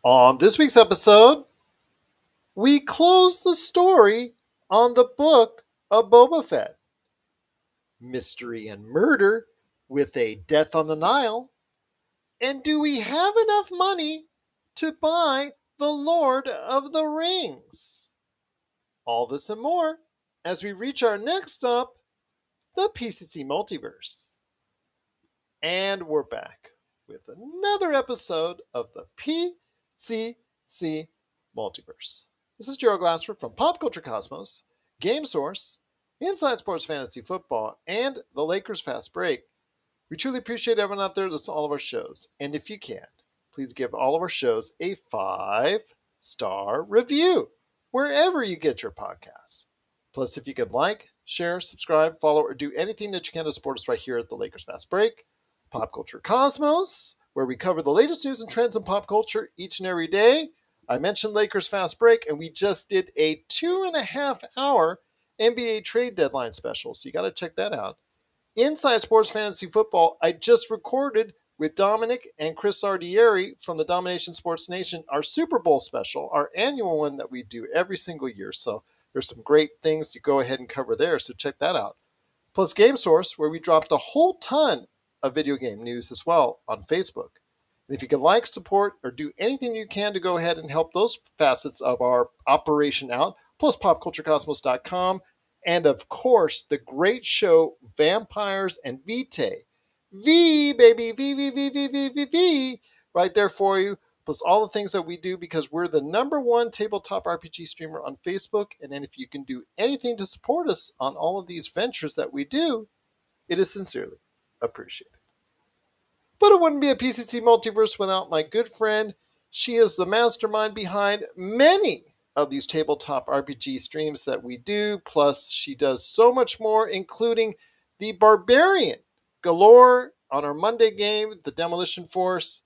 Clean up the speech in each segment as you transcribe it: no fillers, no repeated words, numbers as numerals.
On this week's episode, we close the story on the book of Boba Fett. Mystery and murder with a death on the Nile. And do we have enough money to buy the Lord of the Rings? All this and more as we reach our next stop, the PCC Multiverse. And we're back with another episode of the PCC Multiverse. This is Gerald Glassford from Pop Culture Cosmos, Game Source, Inside Sports Fantasy Football, and the Lakers Fast Break. We truly appreciate everyone out there that listens to all of our shows. And if you can, please give all of our shows a 5-star review wherever you get your podcasts. Plus, if you can like, share, subscribe, follow, or do anything that you can to support us right here at the Lakers Fast Break, Pop Culture Cosmos, where we cover the latest news and trends in pop culture each and every day. I mentioned Lakers Fast Break, and we just did a 2.5-hour NBA trade deadline special, so you got to check that out. Inside Sports Fantasy Football, I just recorded with Dominic and Chris Ardieri from the Domination Sports Nation, our Super Bowl special, our annual one that we do every single year. So there's some great things to go ahead and cover there, so check that out. Plus Game Source, where we dropped a whole ton of video game news as well on Facebook. And if you can like, support, or do anything you can to go ahead and help those facets of our operation out, plus popculturecosmos.com, and of course, the great show Vampires and Vitae. V, baby, V, V, V, V, V, V, V, right there for you. Plus all the things that we do because we're the #1 tabletop RPG streamer on Facebook. And then if you can do anything to support us on all of these ventures that we do, it is sincerely appreciated. But it wouldn't be a PCC Multiverse without my good friend. She is the mastermind behind many of these tabletop RPG streams that we do. Plus, she does so much more, including the Barbarian galore on our Monday game, the Demolition Force.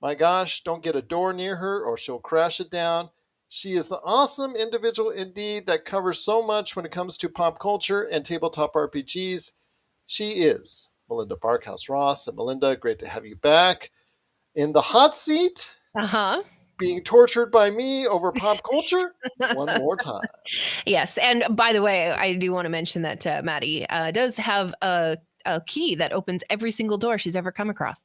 My gosh, don't get a door near her or she'll crash it down. She is the awesome individual indeed that covers so much when it comes to pop culture and tabletop RPGs. She is Melinda Barkhouse Ross. And Melinda, great to have you back in the hot seat. Being tortured by me over pop culture one more time. Yes. And by the way, I do want to mention that Maddie does have a key that opens every single door she's ever come across.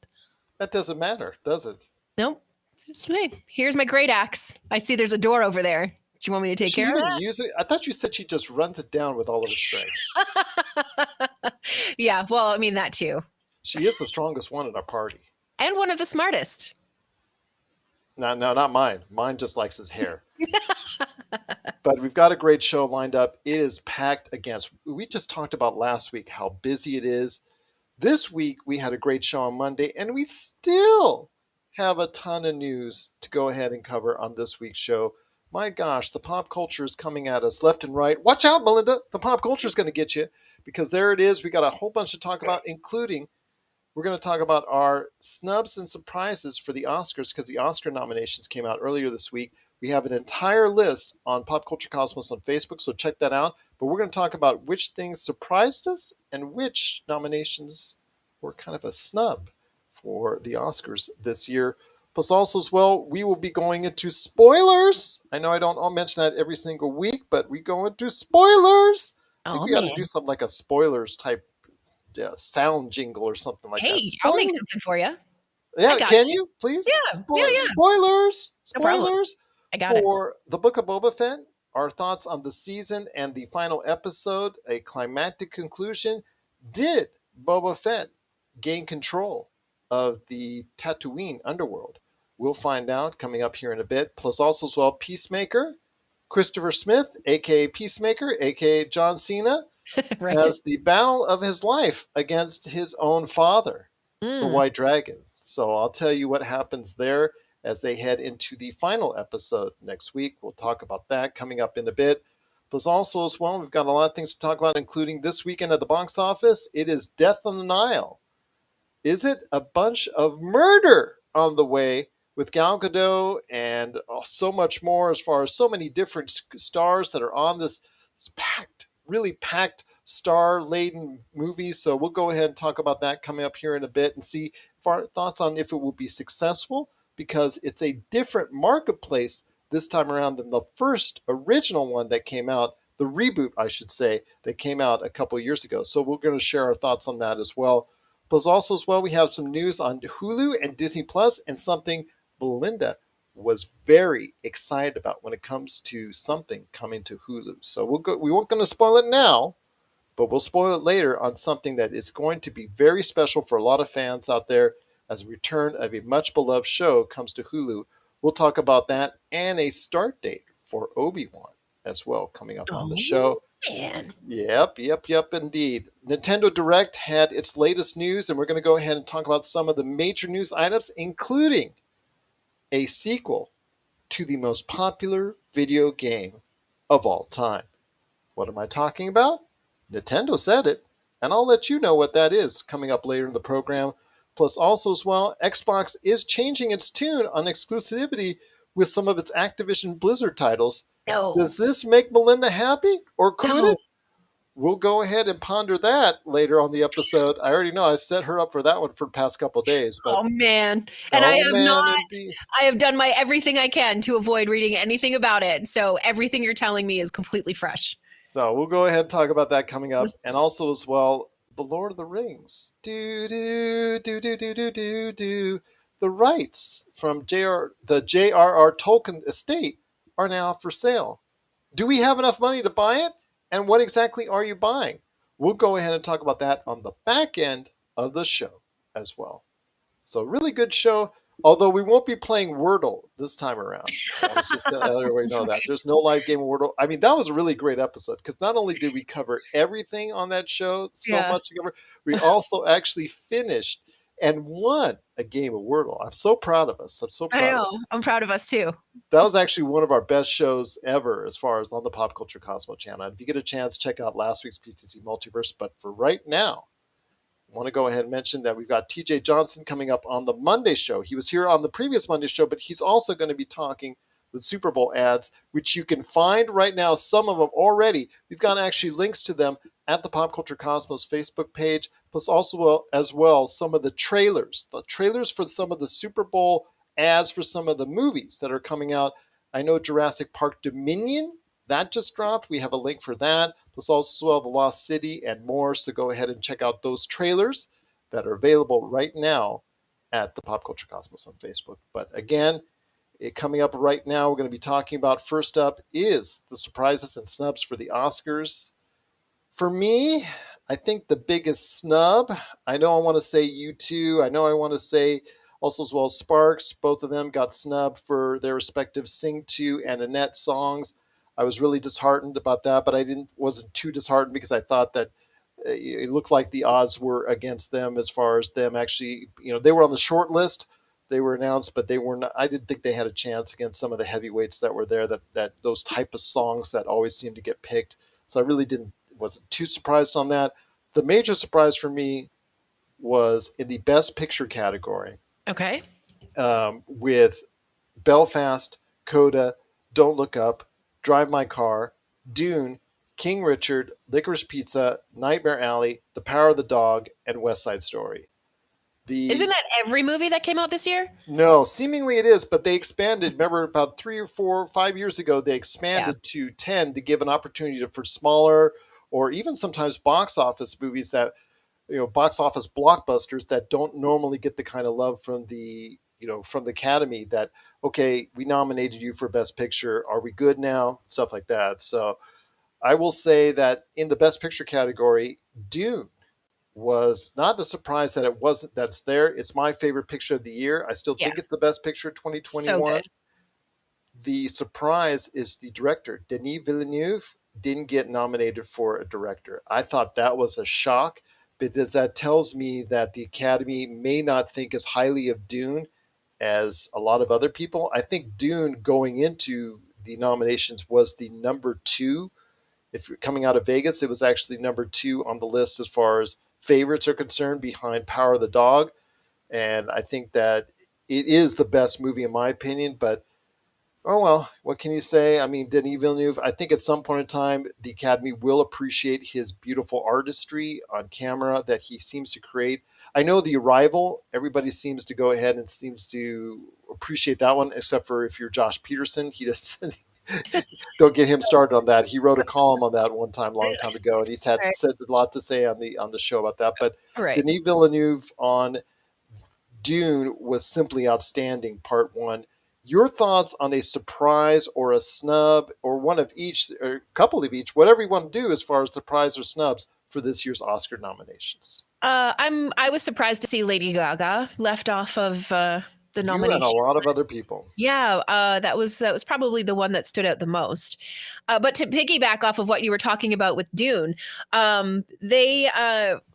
That doesn't matter, does it? Nope. Just me. Here's my great axe. I see there's a door over there. Do you want me to take care of that? Use it? I thought you said she just runs it down with all of her strength. Yeah, well, I mean, that too. She is the strongest one in our party. And one of the smartest. No, not mine. Mine just likes his hair. But we've got a great show lined up. It is packed against. We just talked about last week how busy it is. This week we had a great show on Monday, and we still have a ton of news to go ahead and cover on this week's show. My gosh, the pop culture is coming at us left and right. Watch out, Melinda. The pop culture is going to get you because there it is. We got a whole bunch to talk about, including we're going to talk about our snubs and surprises for the Oscars because the Oscar nominations came out earlier this week. We have an entire list on Pop Culture Cosmos on Facebook, so check that out. But we're going to talk about which things surprised us and which nominations were kind of a snub for the Oscars this year. Plus also as well, we will be going into spoilers. I know I don't mention that every single week, but we go into spoilers. I think we got to do something like a spoilers type sound jingle or something like that. Hey, I'll make something for you. Yeah, can you please? Yeah, Spoilers. No I got for the Book of Boba Fett. Our thoughts on the season and the final episode, a climactic conclusion. Did Boba Fett gain control of the Tatooine underworld? We'll find out coming up here in a bit. Plus also as well, Peacemaker, Christopher Smith, a.k.a. Peacemaker, a.k.a. John Cena, right. has the battle of his life against his own father, the White Dragon. So I'll tell you what happens there as they head into the final episode next week. We'll talk about that coming up in a bit. Plus also as well, we've got a lot of things to talk about, including this weekend at the box office. It is Death on the Nile. Is it a bunch of murder on the way with Gal Gadot and so much more as far as so many different stars that are on this really packed, star-laden movie. So we'll go ahead and talk about that coming up here in a bit and see our thoughts on if it will be successful. because it's a different marketplace this time around than the first original one that came out, the reboot, I should say, that came out a couple of years ago. So we're going to share our thoughts on that as well. Plus, also as well, we have some news on Hulu and Disney Plus, and something Belinda was very excited about when it comes to something coming to Hulu. So we won't going to spoil it now, but we'll spoil it later on something that is going to be very special for a lot of fans out there as a return of a much beloved show comes to Hulu. We'll talk about that and a start date for Obi-Wan as well coming up on the show. Man. Yep, indeed. Nintendo Direct had its latest news, and we're going to go ahead and talk about some of the major news items, including a sequel to the most popular video game of all time. What am I talking about? Nintendo said it, and I'll let you know what that is coming up later in the program. Plus, also as well, Xbox is changing its tune on exclusivity with some of its Activision Blizzard titles. No. Does this make Melinda happy, or could No. it? We'll go ahead and ponder that later on the episode. I already know I set her up for that one for the past couple of days. But Oh man. And I oh have man, not indeed. I have done my everything I can to avoid reading anything about it. So everything you're telling me is completely fresh. So we'll go ahead and talk about that coming up, and also as well, the Lord of the Rings. Do. The rights from the Jrr Tolkien Estate are now for sale. Do we have enough money to buy it? And what exactly are you buying? We'll go ahead and talk about that on the back end of the show as well. So really good show. Although we won't be playing Wordle this time around. I was just going to let everybody know that. There's no live game of Wordle. I mean, that was a really great episode because not only did we cover everything on that show, so Yeah. much to cover, we also actually finished and won a game of Wordle. I'm so proud of us. I'm so I proud of know. us. I'm proud of us too. That was actually one of our best shows ever as far as on the Pop Culture Cosmo channel. If you get a chance, check out last week's PCC Multiverse. But for right now, I want to go ahead and mention that we've got TJ Johnson coming up on the Monday show. He was here on the previous Monday show, but he's also going to be talking the Super Bowl ads, which you can find right now, some of them already. We've got actually links to them at the Pop Culture Cosmos Facebook page, plus also as well some of the trailers for some of the Super Bowl ads for some of the movies that are coming out. I know Jurassic Park Dominion, that just dropped. We have a link for that. Plus also well, The Lost City and more. So go ahead and check out those trailers that are available right now at the Pop Culture Cosmos on Facebook. But again, coming up right now, we're going to be talking about first up is the surprises and snubs for the Oscars. For me, I think the biggest snub, I know I want to say U2. I know I want to say also as well Sparks. Both of them got snubbed for their respective Sing 2 and Annette songs. I was really disheartened about that, but wasn't too disheartened because I thought that it looked like the odds were against them as far as them actually, they were on the short list. They were announced, but they were not. I didn't think they had a chance against some of the heavyweights that were there. That those type of songs that always seem to get picked. So I really wasn't too surprised on that. The major surprise for me was in the Best Picture category. Okay. With Belfast, Coda, Don't Look Up, Drive My Car, Dune, King Richard, Licorice Pizza, Nightmare Alley, The Power of the Dog, and West Side Story. Isn't that every movie that came out this year? No, seemingly it is, but they expanded. Remember, about 3 or 4 or 5 years ago, they expanded to 10 to give an opportunity for smaller or even sometimes box office movies that, box office blockbusters that don't normally get the kind of love from the Academy that, okay, we nominated you for Best Picture. Are we good now? Stuff like that. So I will say that in the Best Picture category, Dune was not the surprise that that's there. It's my favorite picture of the year. I still think it's the best picture of 2021. So good. The surprise is the director, Denis Villeneuve, didn't get nominated for a director. I thought that was a shock because that tells me that the Academy may not think as highly of Dune as a lot of other people. I think Dune going into the nominations was the number 2. If you're coming out of Vegas, it was actually number 2 on the list as far as favorites are concerned, behind Power of the Dog. And I think that it is the best movie in my opinion, but oh well, what can you say? I mean, Denis Villeneuve, I think at some point in time, the Academy will appreciate his beautiful artistry on camera that he seems to create. I know The Arrival, everybody seems to go ahead and seems to appreciate that one, except for if you're Josh Peterson, he doesn't. Don't get him started on that. He wrote a column on that one time, long time ago, and he's had Right. said a lot to say on the show about that. But Right. Denis Villeneuve on Dune was simply outstanding. Part one. Your thoughts on a surprise or a snub or one of each or a couple of each, whatever you want to do as far as surprise or snubs for this year's Oscar nominations. I was surprised to see Lady Gaga left off of the You and a nomination. lot of other people. Yeah, that was probably the one that stood out the most. But to piggyback off of what you were talking about with Dune, they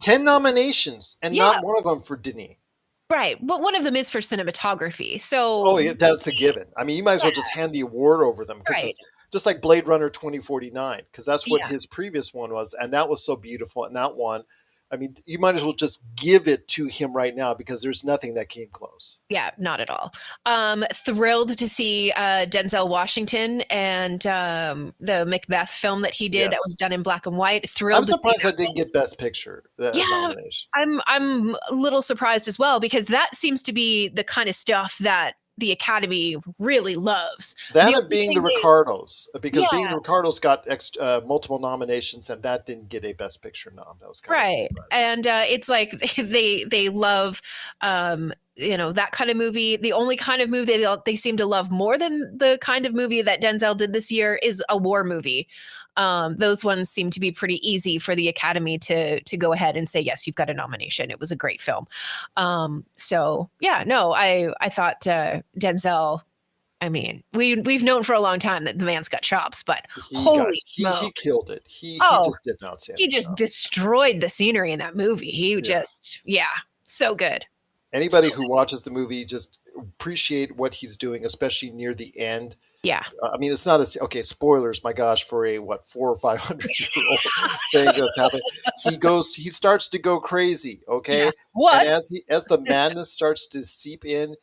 10 nominations and yeah, not one of them for Denis. right. But one of them is for cinematography. Oh, So yeah, that's a given. I mean, you might as well just hand the award over them because right. it's just like Blade Runner 2049, because that's what Yeah. his previous one was. And that was so beautiful. And that one, I mean, you might as well just give it to him right now because there's nothing that came close. Yeah, not at all. Thrilled to see Denzel Washington and the Macbeth film that he did that was Yes. done in black and white. Thrilled I'm to see surprised that. I didn't get Best Picture Yeah, nomination. I'm a little surprised as well because that seems to be the kind of stuff that the Academy really loves. That The and only Being the thing they, Ricardos, because Being yeah, the Ricardos got multiple nominations and that didn't get a Best Picture nom. That was kind of right. surprising. And it's like they love that kind of movie. The only kind of movie they seem to love more than the kind of movie that Denzel did this year is a war movie. Those ones seem to be pretty easy for the Academy to go ahead and say yes, you've got a nomination. It was a great film. So yeah, no, I thought Denzel. I mean, we've known for a long time that the man's got chops, but holy He smoke! killed it. He Oh, just did an he outstanding just job. destroyed the scenery in that movie. He Yeah. just, yeah, so good. Anybody who watches the movie just appreciate what he's doing, especially near the end. Yeah. I mean, it's not okay. Spoilers, my gosh, for a 400 or 500 year old thing that's happening. He starts to go crazy. Yeah. Okay, and What? as the madness starts to seep in,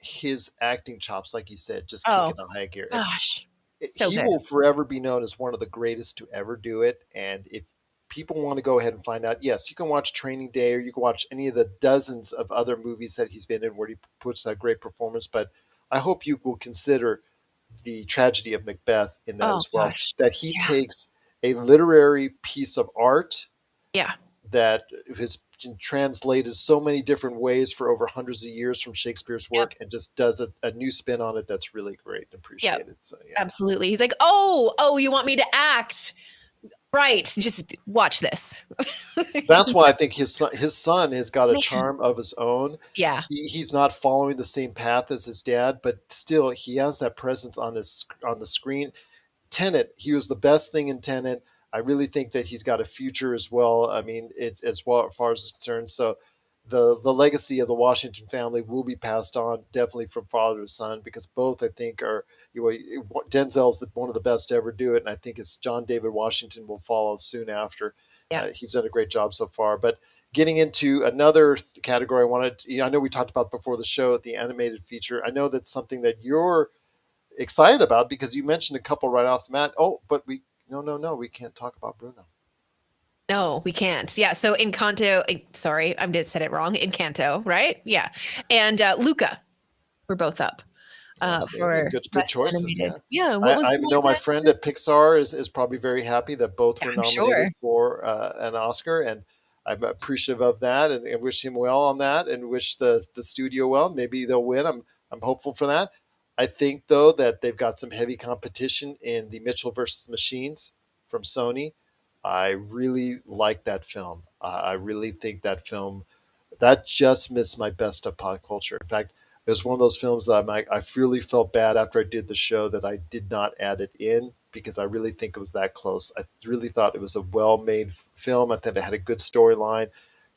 his acting chops, like you said, just kick Oh, in the high gear. And gosh. So he good. will forever be known as one of the greatest to ever do it. And if people want to go ahead and find out, yes, you can watch Training Day or you can watch any of the dozens of other movies that he's been in where he puts that great performance. But I hope you will consider the tragedy of Macbeth in that Oh, as well. gosh. That he Yeah. takes a literary piece of art Yeah. that has been translated so many different ways for over hundreds of years from Shakespeare's Yep. work and just does a new spin on it that's really great and Yep. appreciated. So yeah. Absolutely. He's like, oh, you want me to act? Right. Just watch this. That's why I think his son has got a charm of his own. Yeah. He's not following the same path as his dad, but still he has that presence on the screen. Tenet, he was the best thing in Tenet. I really think that he's got a future as well. I mean, as well as far as it's concerned. So the legacy of the Washington family will be passed on definitely from father to son because both I think are Denzel's one of the best to ever do it, and I think it's John David Washington will follow soon after. Yeah. He's done a great job so far. But getting into another category, I know we talked about before the show, the animated feature. I know that's something that you're excited about because you mentioned a couple right off the bat. Oh, but no, we can't talk about Bruno. No, we can't. Yeah. So Encanto, sorry, I did said it wrong. Encanto, right? Yeah. And Luca were both up for Good best choices. animated. Yeah, Yeah. What was I the know one my that? friend at Pixar is probably very happy that both were I'm sure. nominated for an Oscar, and I'm appreciative of that, and wish him well on that, and wish the studio well. Maybe they'll win. I'm hopeful for that. I think though that they've got some heavy competition in the Mitchell versus Machines from Sony. I really like that film. I really think that film that just missed my best of pop culture. In fact, it was one of those films that I really felt bad after I did the show that I did not add it in because I really think it was that close. I really thought it was a well-made film. I thought it had a good storyline,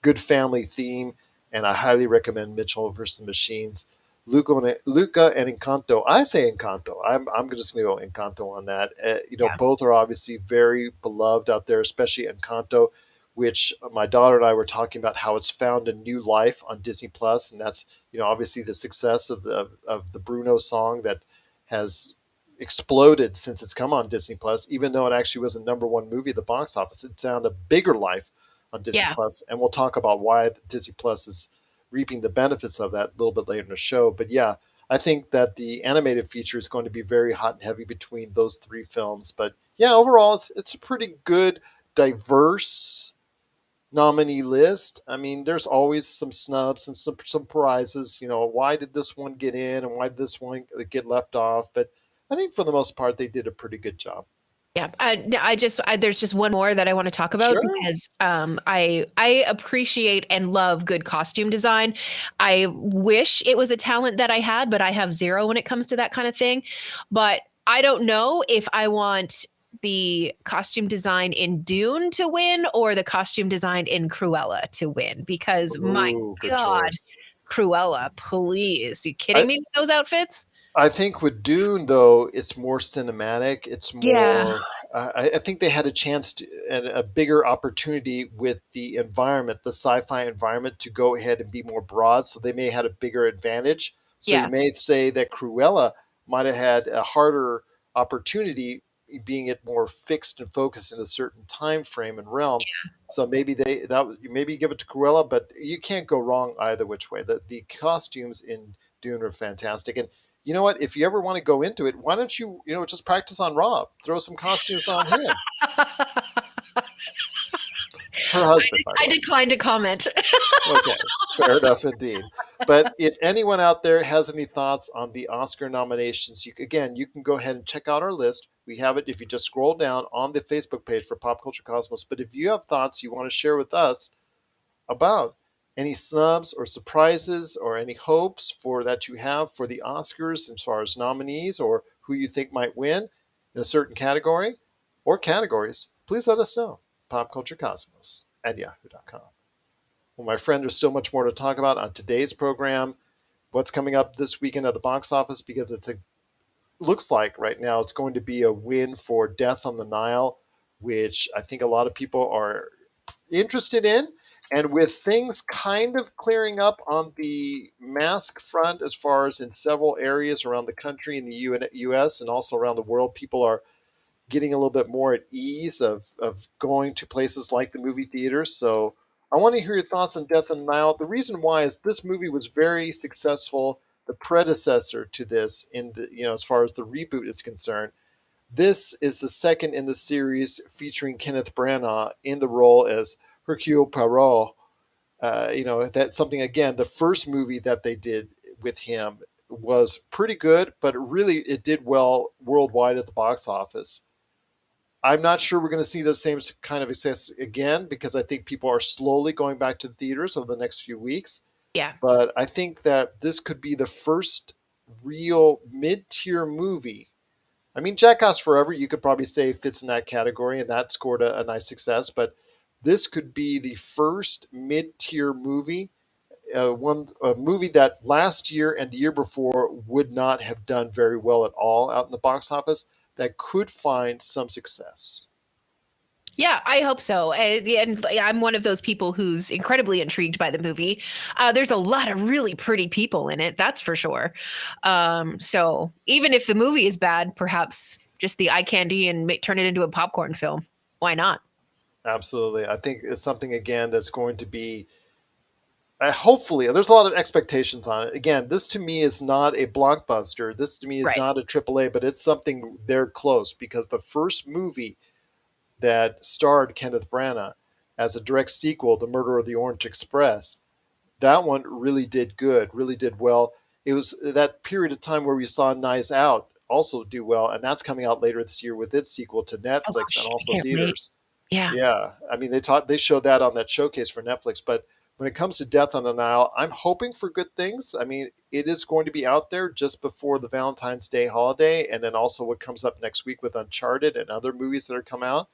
good family theme, and I highly recommend Mitchell versus the Machines. Luca and Encanto. I say Encanto. I'm just going to go Encanto on that. Yeah. Both are obviously very beloved out there, especially Encanto, which my daughter and I were talking about how it's found a new life on Disney Plus, and that's obviously the success of the Bruno song that has exploded since it's come on Disney Plus. Even though it actually was a number one movie at the box office, it found a bigger life on Disney Yeah. Plus, and we'll talk about why Disney Plus is reaping the benefits of that a little bit later in the show. But yeah, I think that the animated feature is going to be very hot and heavy between those three films. But yeah, overall, it's a pretty good, diverse nominee list. I mean, there's always some snubs and some prizes. You know, why did this one get in and why did this one get left off? But I think for the most part, they did a pretty good job. Yeah, there's just one more that I want to talk about Sure. because I appreciate and love good costume design. I wish it was a talent that I had, but I have zero when it comes to that kind of thing. But I don't know if I want the costume design in Dune to win or the costume design in Cruella to win because my Ooh, good God, choice. Cruella, please. You kidding I, me with those outfits? I think with Dune, though, it's more cinematic. It's Yeah. more. I think they had a chance to, and a bigger opportunity with the environment, the sci-fi environment, to go ahead and be more broad. So they may have had a bigger advantage. So you Yeah. may say that Cruella might have had a harder opportunity, being it more fixed and focused in a certain time frame and realm. So maybe maybe give it to Cruella, but you can't go wrong either which way. The costumes in Dune are fantastic, and you know what? If you ever want to go into it, why don't you just practice on Rob? Throw some costumes on him. Her husband, by the I way. declined to comment. Okay, fair enough indeed. But if anyone out there has any thoughts on the Oscar nominations, again, you can go ahead and check out our list. We have it if you just scroll down on the Facebook page for Pop Culture Cosmos. But if you have thoughts you want to share with us about any snubs or surprises or any hopes for that you have for the Oscars as far as nominees or who you think might win in a certain category or categories, please let us know. Popculturecosmos at yahoo.com. Well, my friend, there's still much more to talk about on today's program. What's coming up this weekend at the box office, because looks like right now it's going to be a win for Death on the Nile, which I think a lot of people are interested in. And with things kind of clearing up on the mask front, as far as in several areas around the country in the US and also around the world, people are getting a little bit more at ease of going to places like the movie theaters. So I want to hear your thoughts on Death on the Nile. The reason why is this movie was very successful. The predecessor to this, in the as far as the reboot is concerned, this is the second in the series featuring Kenneth Branagh in the role as Hercule Poirot. That's something, again, the first movie that they did with him was pretty good, but really it did well worldwide at the box office. I'm not sure we're going to see the same kind of success again because I think people are slowly going back to the theaters over the next few weeks. Yeah. But I think that this could be the first real mid tier movie. I mean, Jackass Forever, you could probably say fits in that category, and that scored a nice success. But this could be the first mid-tier movie, a movie that last year and the year before would not have done very well at all out in the box office, that could find some success. Yeah, I hope so. And I'm one of those people who's incredibly intrigued by the movie. There's a lot of really pretty people in it, that's for sure. So even if the movie is bad, perhaps just the eye candy and turn it into a popcorn film. Why not? Absolutely. I think it's something, again, that's going to be hopefully, there's a lot of expectations on it. Again, this to me is not a blockbuster. This to me is Right. not a AAA, but it's something they're close because the first movie that starred Kenneth Branagh as a direct sequel, The Murder of the Orange Express, that one really did good, really did well. It was that period of time where we saw Knives Out also do well, and that's coming out later this year with its sequel to Oh Netflix and gosh, I also can't wait. theaters. Yeah. Yeah, I mean they showed that on that showcase for Netflix, but when it comes to Death on the Nile, I'm hoping for good things. I mean, it is going to be out there just before the Valentine's Day holiday, and then also what comes up next week with Uncharted and other movies that are come out.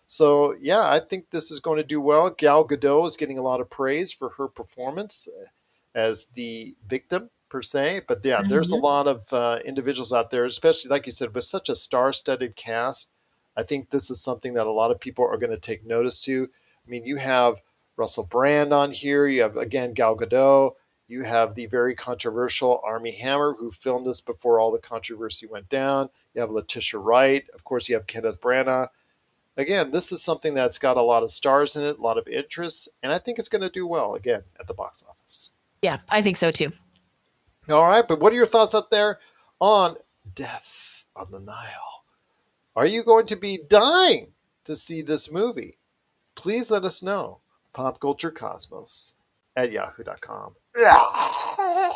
So yeah, I think this is going to do well. Gal Gadot is getting a lot of praise for her performance as the victim per se. But yeah, there's a Mhm. lot of individuals out there, especially like you said, with such a star-studded cast. I think this is something that a lot of people are going to take notice to. I mean, you have Russell Brand on here. You have, again, Gal Gadot. You have the very controversial Armie Hammer, who filmed this before all the controversy went down. You have Letitia Wright. Of course, you have Kenneth Branagh. Again, this is something that's got a lot of stars in it, a lot of interest, and I think it's going to do well again at the box office. Yeah, I think so too. All right, but what are your thoughts up there on Death on the Nile? Are you going to be dying to see this movie? Please let us know. Popculturecosmos at yahoo.com. I'm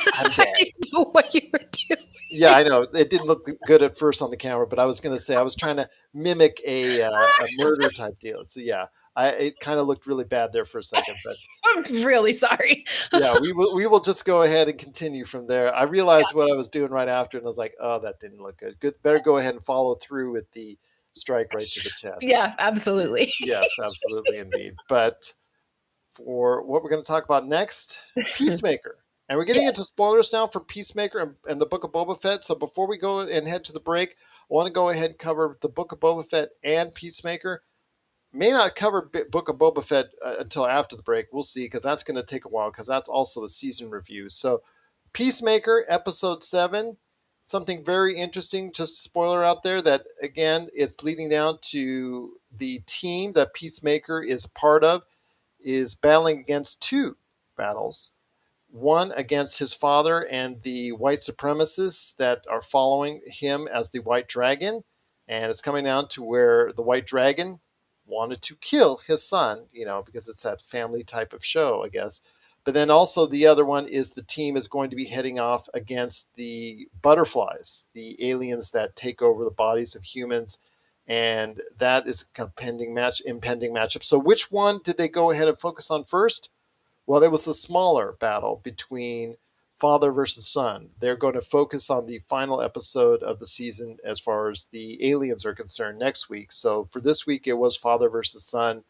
I dead. didn't know what you were doing. Yeah, I know. It didn't look good at first on the camera, but I was going to say I was trying to mimic a murder type deal. So yeah, it kind of looked really bad there for a second, but I'm really sorry. yeah, we will just go ahead and continue from there. I realized what I was doing right after, and I was like, oh, that didn't look good. Good, better go ahead and follow through with the strike right to the chest. Yeah, absolutely. Yes, absolutely, indeed. But for what we're going to talk about next, Peacemaker. And we're getting Yeah. into spoilers now for Peacemaker and the Book of Boba Fett. So before we go and head to the break, I want to go ahead and cover the Book of Boba Fett and Peacemaker. May not cover Book of Boba Fett until after the break. We'll see, because that's going to take a while, because that's also a season review. So Peacemaker, episode 7, something very interesting. Just a spoiler out there that, again, it's leading down to the team that Peacemaker is a part of is battling against two battles. One against his father and the white supremacists that are following him as the White Dragon. And it's coming down to where the White Dragon wanted to kill his son, because it's that family type of show, I guess. But then also the other one is the team is going to be heading off against the butterflies, the aliens that take over the bodies of humans, and that is a impending matchup. So which one did they go ahead and focus on first? Well, it was the smaller battle between father versus son. They're going to focus on the final episode of the season as far as the aliens are concerned next week. So for this week, it was father versus son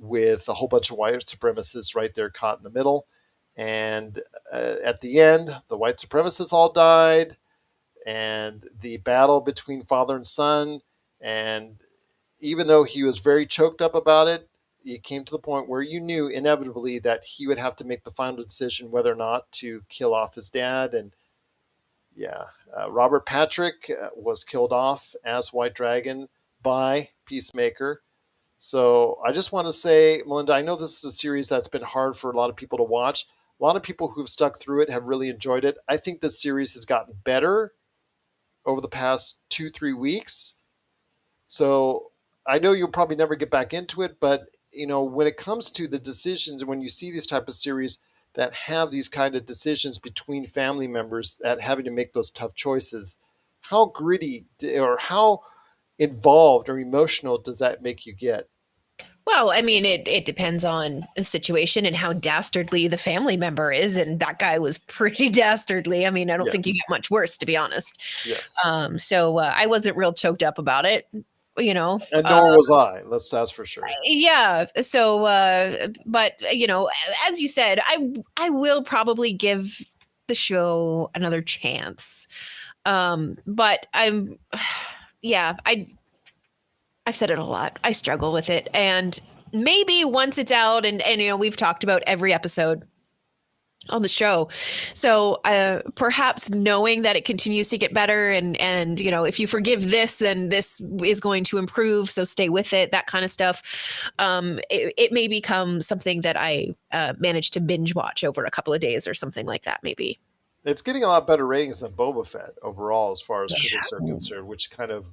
with a whole bunch of white supremacists right there caught in the middle. And at the end, the white supremacists all died, and the battle between father and son. And even though he was very choked up about it, it came to the point where you knew inevitably that he would have to make the final decision whether or not to kill off his dad. And yeah, Robert Patrick was killed off as White Dragon by Peacemaker. So I just want to say, Melinda, I know this is a series that's been hard for a lot of people to watch. A lot of people who've stuck through it have really enjoyed it. I think this series has gotten better over the past 2-3 weeks. So I know you'll probably never get back into it, but when it comes to the decisions, when you see these type of series that have these kind of decisions between family members that having to make those tough choices, how gritty or how involved or emotional does that make you get? Well, I mean, it depends on the situation and how dastardly the family member is, and that guy was pretty dastardly. I mean, I don't think you Yes. get much worse, to be honest. Yes. So I wasn't real choked up about it, you know. And nor was I. That's for sure. Yeah. So, but as you said, I will probably give the show another chance. But yeah, I've said it a lot. I struggle with it, and maybe once it's out, and we've talked about every episode on the show, so perhaps knowing that it continues to get better, and if you forgive this, then this is going to improve. So stay with it, that kind of stuff. It may become something that I manage to binge watch over a couple of days or something like that. Maybe. It's getting a lot better ratings than Boba Fett overall, as far as Yeah. critics are concerned, which kind of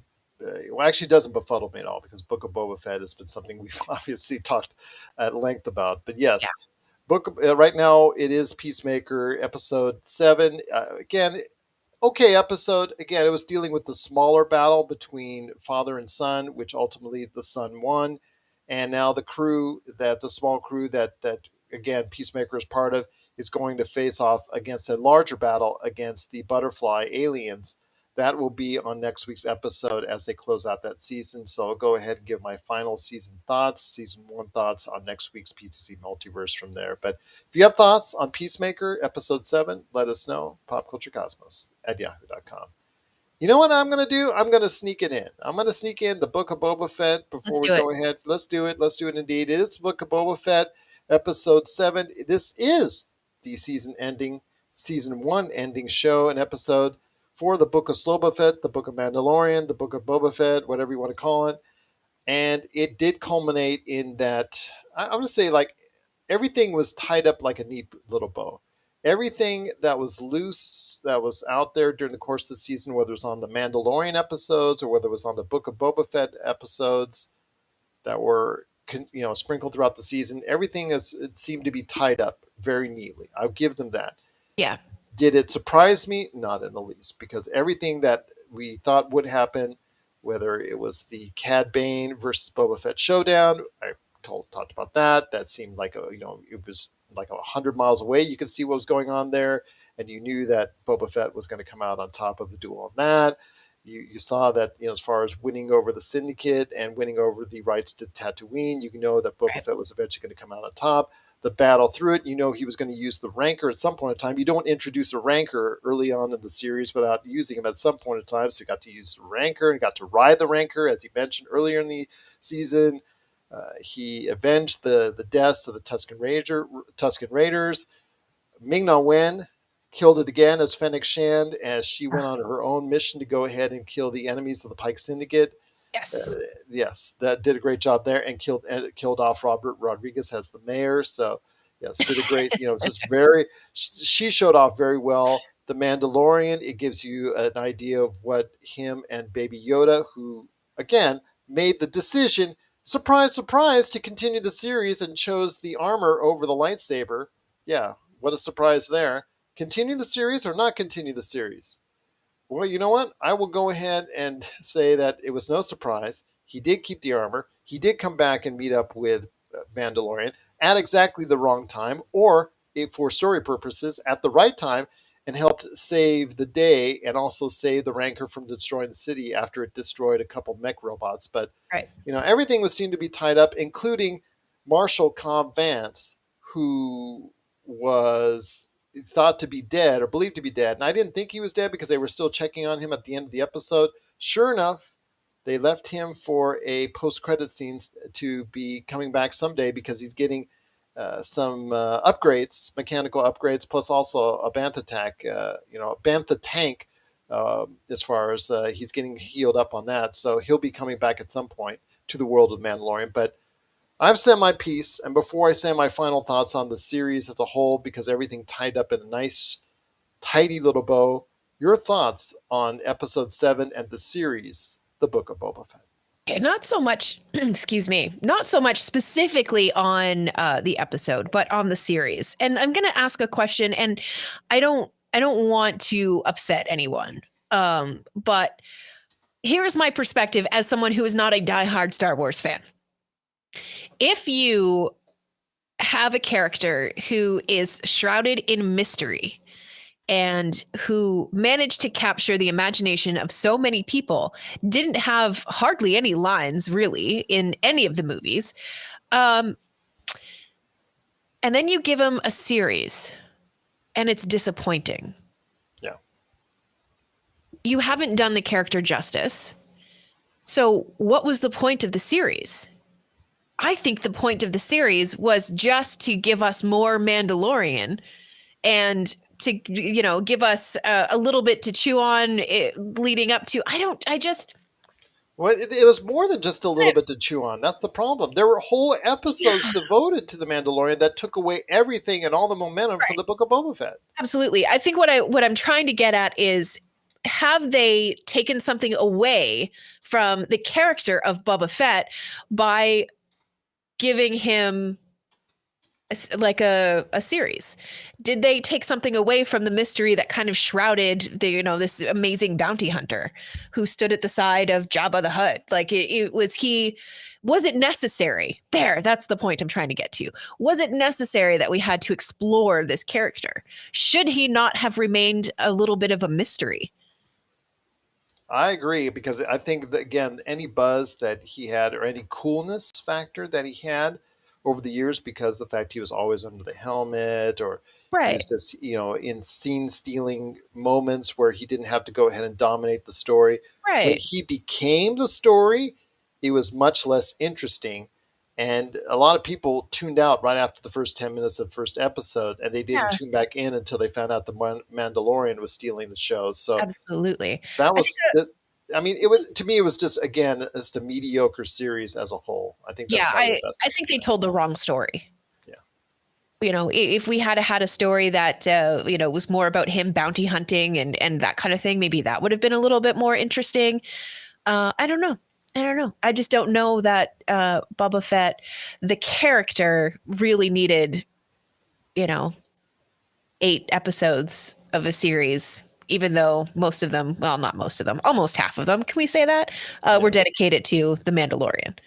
well, actually doesn't befuddle me at all, because Book of Boba Fett has been something we've obviously talked at length about. But Yeah. yes, right now it is Peacemaker episode 7. Again, okay episode. Again, it was dealing with the smaller battle between father and son, which ultimately the son won, and now the small crew that again Peacemaker is part of, is going to face off against a larger battle against the butterfly aliens. That will be on next week's episode as they close out that season. So I'll go ahead and give my final season 1 thoughts on next week's PCC Multiverse from there. But if you have thoughts on Peacemaker episode 7, let us know. Popculturecosmos at yahoo.com. You know what I'm going to do? I'm going to sneak it in. I'm going to sneak in the Book of Boba Fett Let's before we do it. go ahead. Let's do it. Let's do it indeed. It is Book of Boba Fett, episode 7. This is the season 1 ending show and episode for the Book of Sloba Fett, the Book of Mandalorian, the Book of Boba Fett, whatever you want to call it. And it did culminate in that, I'm going to say, like, everything was tied up like a neat little bow. everything that was loose, that was out there during the course of the season, whether it was on the Mandalorian episodes or whether it was on the Book of Boba Fett episodes that were sprinkled throughout the season, everything it seemed to be tied up very neatly. I'll give them that. Yeah. Did it surprise me? Not in the least, because everything that we thought would happen, whether it was the Cad Bane versus Boba Fett showdown, I talked about that. That seemed like it was like 100 miles away. You could see what was going on there, and you knew that Boba Fett was going to come out on top of the duel on that. You saw that as far as winning over the Syndicate and winning over the rights to Tatooine, you know that Boba Right. Fett was eventually going to come out on top. The battle through it, he was going to use the Rancor at some point in time. You don't introduce a Rancor early on in the series without using him at some point in time. So you got to use the Rancor and got to ride the Rancor, as he mentioned earlier in the season. He avenged the deaths of the Tusken Raiders. Ming-Na Wen killed it again as Fennec Shand as she went on her own mission to go ahead and kill the enemies of the Pike Syndicate. Yes. Yes, that did a great job there and killed off Robert Rodriguez as the mayor. So yes, did a great, just very. She showed off very well. The Mandalorian, it gives you an idea of what him and Baby Yoda, who again made the decision, surprise, surprise, to continue the series and chose the armor over the lightsaber. Yeah, what a surprise there. Continue the series or not continue the series? Well, you know what? I will go ahead and say that it was no surprise. He did keep the armor. He did come back and meet up with Mandalorian at exactly the wrong time, or for story purposes, at the right time, and helped save the day and also save the Rancor from destroying the city after it destroyed a couple mech robots. But Right. everything was seemed to be tied up, including Marshal Cobb Vance, who was thought to be dead or believed to be dead. And I didn't think he was dead because they were still checking on him at the end of the episode. Sure enough, they left him for a post-credit scene to be coming back someday because he's getting some upgrades, mechanical upgrades, plus also a bantha tank. As far as he's getting healed up on that, so he'll be coming back at some point to the world of Mandalorian. But I've said my piece, and before I say my final thoughts on the series as a whole, because everything tied up in a nice, tidy little bow, your thoughts on episode 7 and the series, The Book of Boba Fett. Okay, not so much, excuse me, not so much specifically on the episode, but on the series. And I'm going to ask a question, and I don't want to upset anyone. But here's my perspective as someone who is not a diehard Star Wars fan. If you have a character who is shrouded in mystery and who managed to capture the imagination of so many people, didn't have hardly any lines really in any of the movies, and then you give him a series and it's disappointing. Yeah. You haven't done the character justice. So what was the point of the series? I think the point of the series was just to give us more Mandalorian and to, give us a little bit to chew on leading up to. Well, it was more than just a little bit to chew on. That's the problem. There were whole episodes devoted to the Mandalorian that took away everything and all the momentum from the Book of Boba Fett. Absolutely. I think what I'm trying to get at is, have they taken something away from the character of Boba Fett by giving him a series? Did they take something away from the mystery that kind of shrouded this amazing bounty hunter who stood at the side of Jabba the Hutt? Was it necessary? That's the point I'm trying to get to. Was it necessary that we had to explore this character? Should he not have remained a little bit of a mystery? I agree, because I think that, again, any buzz that he had or any coolness factor that he had over the years, because the fact he was always under the helmet, or he was Right. just, in scene stealing moments where he didn't have to go ahead and dominate the story. When Right. he became the story, it was much less interesting. And a lot of people tuned out right after the first 10 minutes of the first episode, and they didn't Yeah, tune back in until they found out the Mandalorian was stealing the show. So absolutely. that I was, I mean, it was, to me, it was just, again, just a mediocre series as a whole. I think that's Yeah, probably the best I way to think put they it. told the wrong story. Yeah. if we had had a story that was more about him bounty hunting and that kind of thing, maybe that would have been a little bit more interesting. I don't know. I just don't know that Boba Fett, the character, really needed, 8 episodes of a series, even though most of them, well, not most of them, almost half of them, can we say that, were dedicated to The Mandalorian.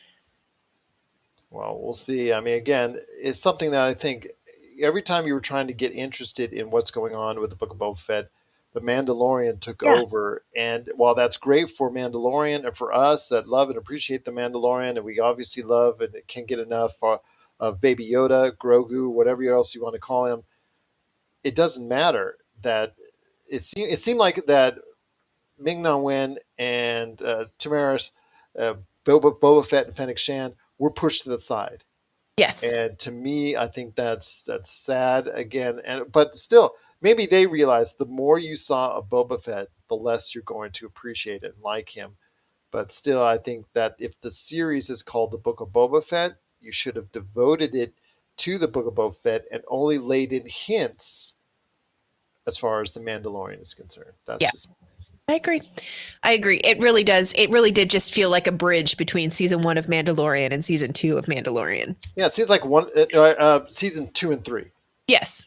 Well, we'll see. I mean, again, it's something that I think every time you were trying to get interested in what's going on with the Book of Boba Fett, the Mandalorian took Yeah. over. And while that's great for Mandalorian and for us that love and appreciate the Mandalorian, and we obviously love and can't get enough of Baby Yoda, Grogu, whatever else you want to call him, it doesn't matter that it seemed like that Ming-Na Wen and Tamaris, Boba Fett and Fennec Shan were pushed to the side. Yes. And to me, I think that's sad again. But still, maybe they realize the more you saw of Boba Fett, the less you're going to appreciate it and like him. But still, I think that if the series is called the Book of Boba Fett, you should have devoted it to the Book of Boba Fett and only laid in hints as far as the Mandalorian is concerned. That's Yeah. just. I agree. It really does. It really did just feel like a bridge between season 1 of Mandalorian and season 2 of Mandalorian. Yeah, it seems like season 2 and 3. Yes.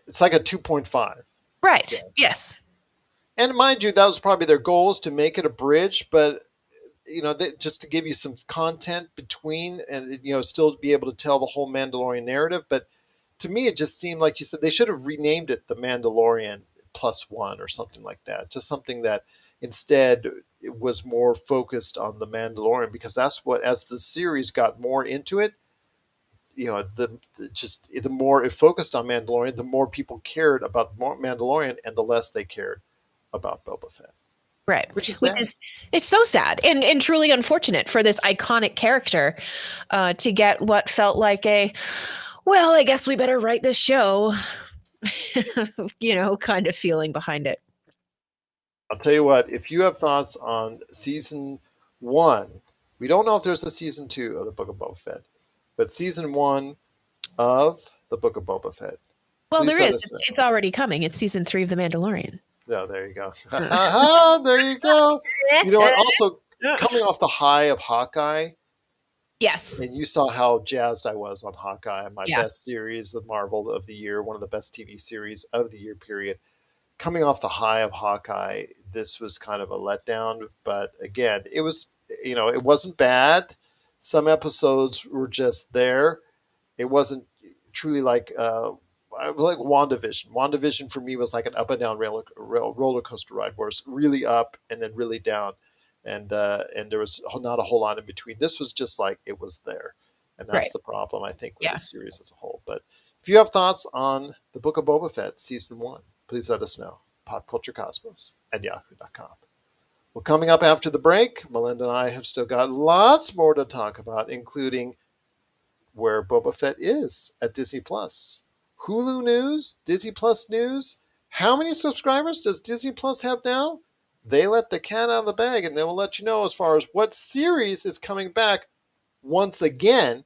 It's like a 2.5. Right. Yeah. Yes. And mind you, that was probably their goals to make it a bridge, but just to give you some content between and still be able to tell the whole Mandalorian narrative. But to me, it just seemed like you said they should have renamed it the Mandalorian +1 or something like that. Just something that instead it was more focused on the Mandalorian, because that's what, as the series got more into it, the more it focused on Mandalorian, the more people cared about Mandalorian, and the less they cared about Boba Fett. Right. Which is sad. It's so sad and truly unfortunate for this iconic character to get what felt like well, I guess we better write this show, kind of feeling behind it. I'll tell you what, if you have thoughts on season 1, we don't know if there's a season 2 of the Book of Boba Fett, but season 1 of the Book of Boba Fett. Well, there is. It's already coming. It's season 3 of The Mandalorian. Oh, there you go. There you go. You know what? Also, coming off the high of Hawkeye. Yes. And you saw how jazzed I was on Hawkeye, my best series of Marvel of the year, one of the best TV series of the year, period. Coming off the high of Hawkeye, this was kind of a letdown. But again, it was, it wasn't bad. Some episodes were just there. It wasn't truly like WandaVision. WandaVision for me was like an up and down roller coaster ride, where it's really up and then really down. And there was not a whole lot in between. This was just like it was there. And that's the problem, I think, with the series as a whole. But if you have thoughts on the Book of Boba Fett, season 1, please let us know. popculturecosmos@yahoo.com. Well, coming up after the break, Melinda and I have still got lots more to talk about, including where Boba Fett is at Disney Plus. Hulu news, Disney Plus news. How many subscribers does Disney Plus have now? They let the cat out of the bag, and they will let you know as far as what series is coming back once again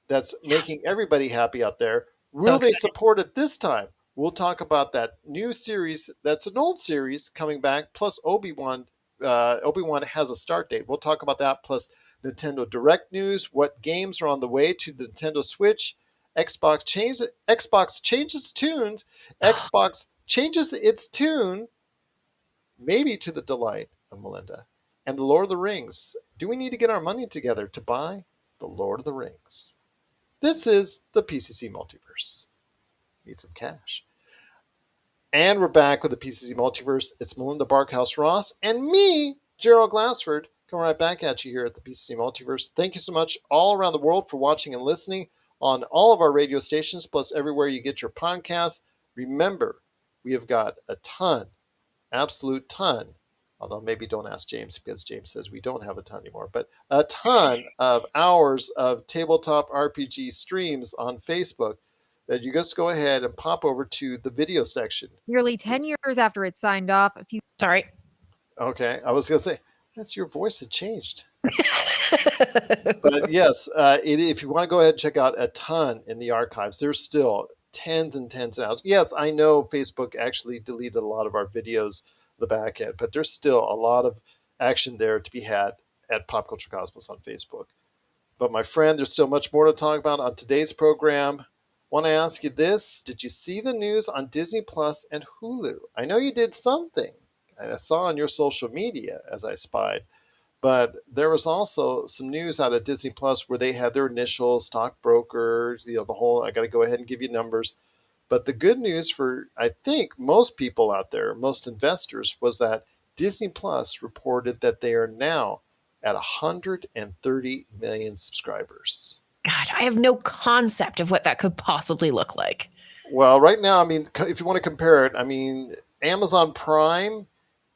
that's making everybody happy out there. Will they support it this time? We'll talk about that new series that's an old series coming back, plus Obi-Wan. Obi-Wan has a start date. We'll talk about that, plus Nintendo Direct news, what games are on the way to the Nintendo Switch. Xbox changes tunes. Xbox changes its tune, maybe to the delight of Melinda. And the Lord of the Rings. Do we need to get our money together to buy the Lord of the Rings? This is the PCC Multiverse. Need some cash. And we're back with the PCC Multiverse. It's Melinda Barkhouse Ross and me, Gerald Glassford, coming right back at you here at the PCC Multiverse. Thank you so much all around the world for watching and listening on all of our radio stations, plus everywhere you get your podcasts. Remember, we have got a ton, absolute ton, although maybe don't ask James, because James says we don't have a ton anymore, but a ton of hours of tabletop RPG streams on Facebook that you just go ahead and pop over to the video section. Nearly 10 years after it signed off, Sorry. Okay, I was going to say, that's your voice had changed. But yes, if you want to go ahead and check out a ton in the archives, there's still tens and tens of hours. Yes, I know Facebook actually deleted a lot of our videos, the back end, but there's still a lot of action there to be had at Pop Culture Cosmos on Facebook. But my friend, there's still much more to talk about on today's program. Want to ask you this: did you see the news on Disney Plus and Hulu? I know you did something. I saw on your social media as I spied. But there was also some news out of Disney Plus where they had their initial stockbrokers, the whole, I got to go ahead and give you numbers. But the good news for, I think, most people out there, most investors, was that Disney Plus reported that they are now at 130 million subscribers. God, I have no concept of what that could possibly look like. Well, right now, I mean, if you want to compare it, I mean, Amazon Prime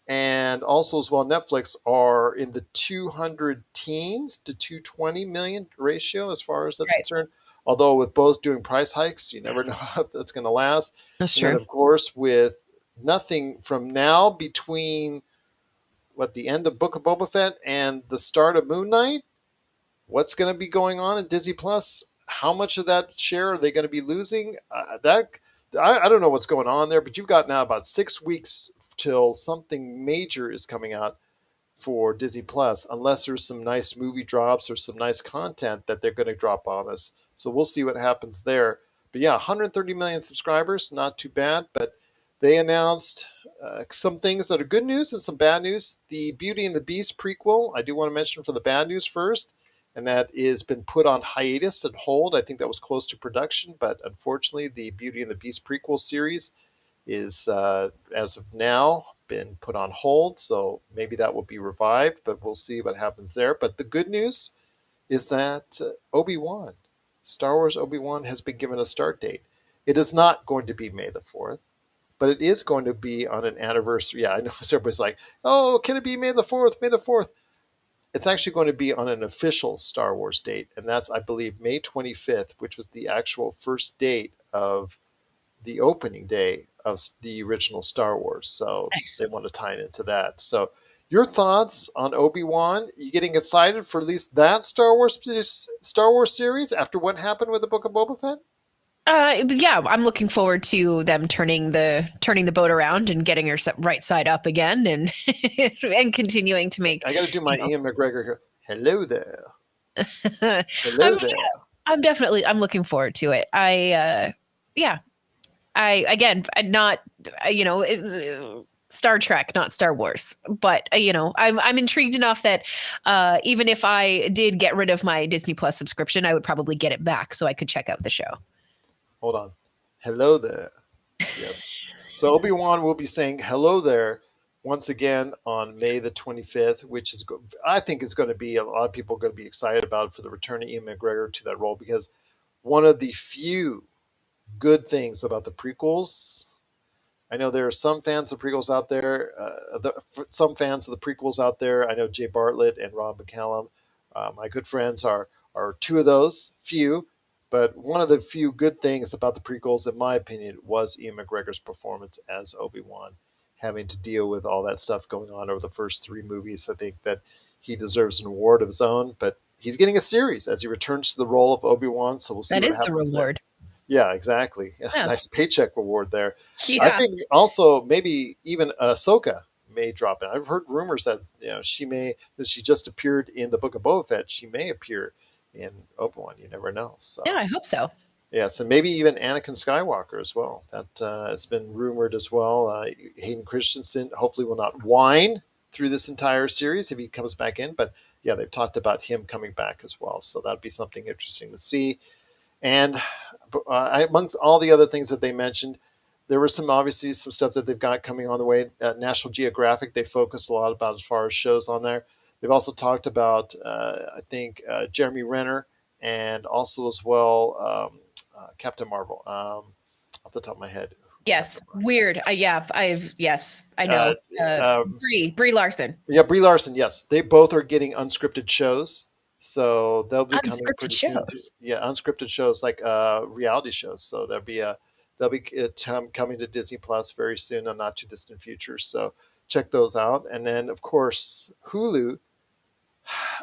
and also as well Netflix are in the 200 teens to 220 million ratio as far as that's Right. concerned. Although with both doing price hikes, you never know how that's going to last. That's And then true. of course with nothing from now between what the end of Book of Boba Fett and the start of Moon Knight, what's going to be going on in Disney Plus? How much of that share are they going to be losing? I don't know what's going on there, but you've got now about 6 weeks till something major is coming out for Disney Plus, unless there's some nice movie drops or some nice content that they're going to drop on us. So we'll see what happens there. But yeah, 130 million subscribers, not too bad. But they announced some things that are good news and some bad news. The Beauty and the Beast prequel, I do want to mention for the bad news first, and that is been put on hiatus and hold. I think that was close to production, but unfortunately, the Beauty and the Beast prequel series is, as of now, been put on hold. So maybe that will be revived, but we'll see what happens there. But the good news is that Obi-Wan, Star Wars Obi-Wan, has been given a start date. It is not going to be May the 4th, but it is going to be on an anniversary. Yeah, I know everybody's like, oh, can it be May the 4th? May the 4th. It's actually going to be on an official Star Wars date, and that's, I believe, May 25th, which was the actual first date of the opening day of the original Star Wars. So Nice. they want to tie it into that. So your thoughts on Obi-Wan? You getting excited for at least that Star Wars series after what happened with the Book of Boba Fett? Yeah, I'm looking forward to them turning the boat around and getting her right side up again, and and continuing to make. I got to do my You Ian McGregor here. Hello there. know, Hello there. yeah, I'm looking forward to it. Yeah, I again, I'm not, Star Trek, not Star Wars, but I'm intrigued enough that even if I did get rid of my Disney Plus subscription, I would probably get it back so I could check out the show. Hold on. Hello there. Yes. So Obi-Wan will be saying hello there once again on May the 25th, which is, I think, is going to be a lot of people are going to be excited about for the return of Ian McGregor to that role, because one of the few good things about the prequels. I know there are some fans of prequels out there. Some fans of the prequels out there. I know Jay Bartlett and Rob McCallum, my good friends, are two of those few. But one of the few good things about the prequels, in my opinion, was Ian McGregor's performance as Obi-Wan, having to deal with all that stuff going on over the first three movies. I think that he deserves an award of his own, but he's getting a series as he returns to the role of Obi-Wan. So we'll see That what is the happens there. reward. Yeah, exactly. Yeah. Nice paycheck reward there. I Yeah. think also maybe even Ahsoka may drop in. I've heard rumors that that she just appeared in the Book of Boba Fett. She may appear in Obi-Wan. You never know. So Yeah, I hope so. yes, and maybe even Anakin Skywalker as well. That has been rumored as well. Hayden Christensen hopefully will not whine through this entire series if he comes back in. But yeah, they've talked about him coming back as well. So that'd be something interesting to see. And amongst all the other things that they mentioned, there was obviously some stuff that they've got coming on the way. National Geographic, they focused a lot about as far as shows on there. They've also talked about, I think, Jeremy Renner, and also as well Captain Marvel. Off the top of my head. Yes. Weird. Yeah. Yes, I know. Brie Larson. Yeah, Brie Larson. Yes, they both are getting unscripted shows, so they'll be coming Unscripted pretty soon. shows. Yeah, unscripted shows like reality shows. So they'll be coming to Disney Plus very soon, in a not too distant future. So check those out. And then of course Hulu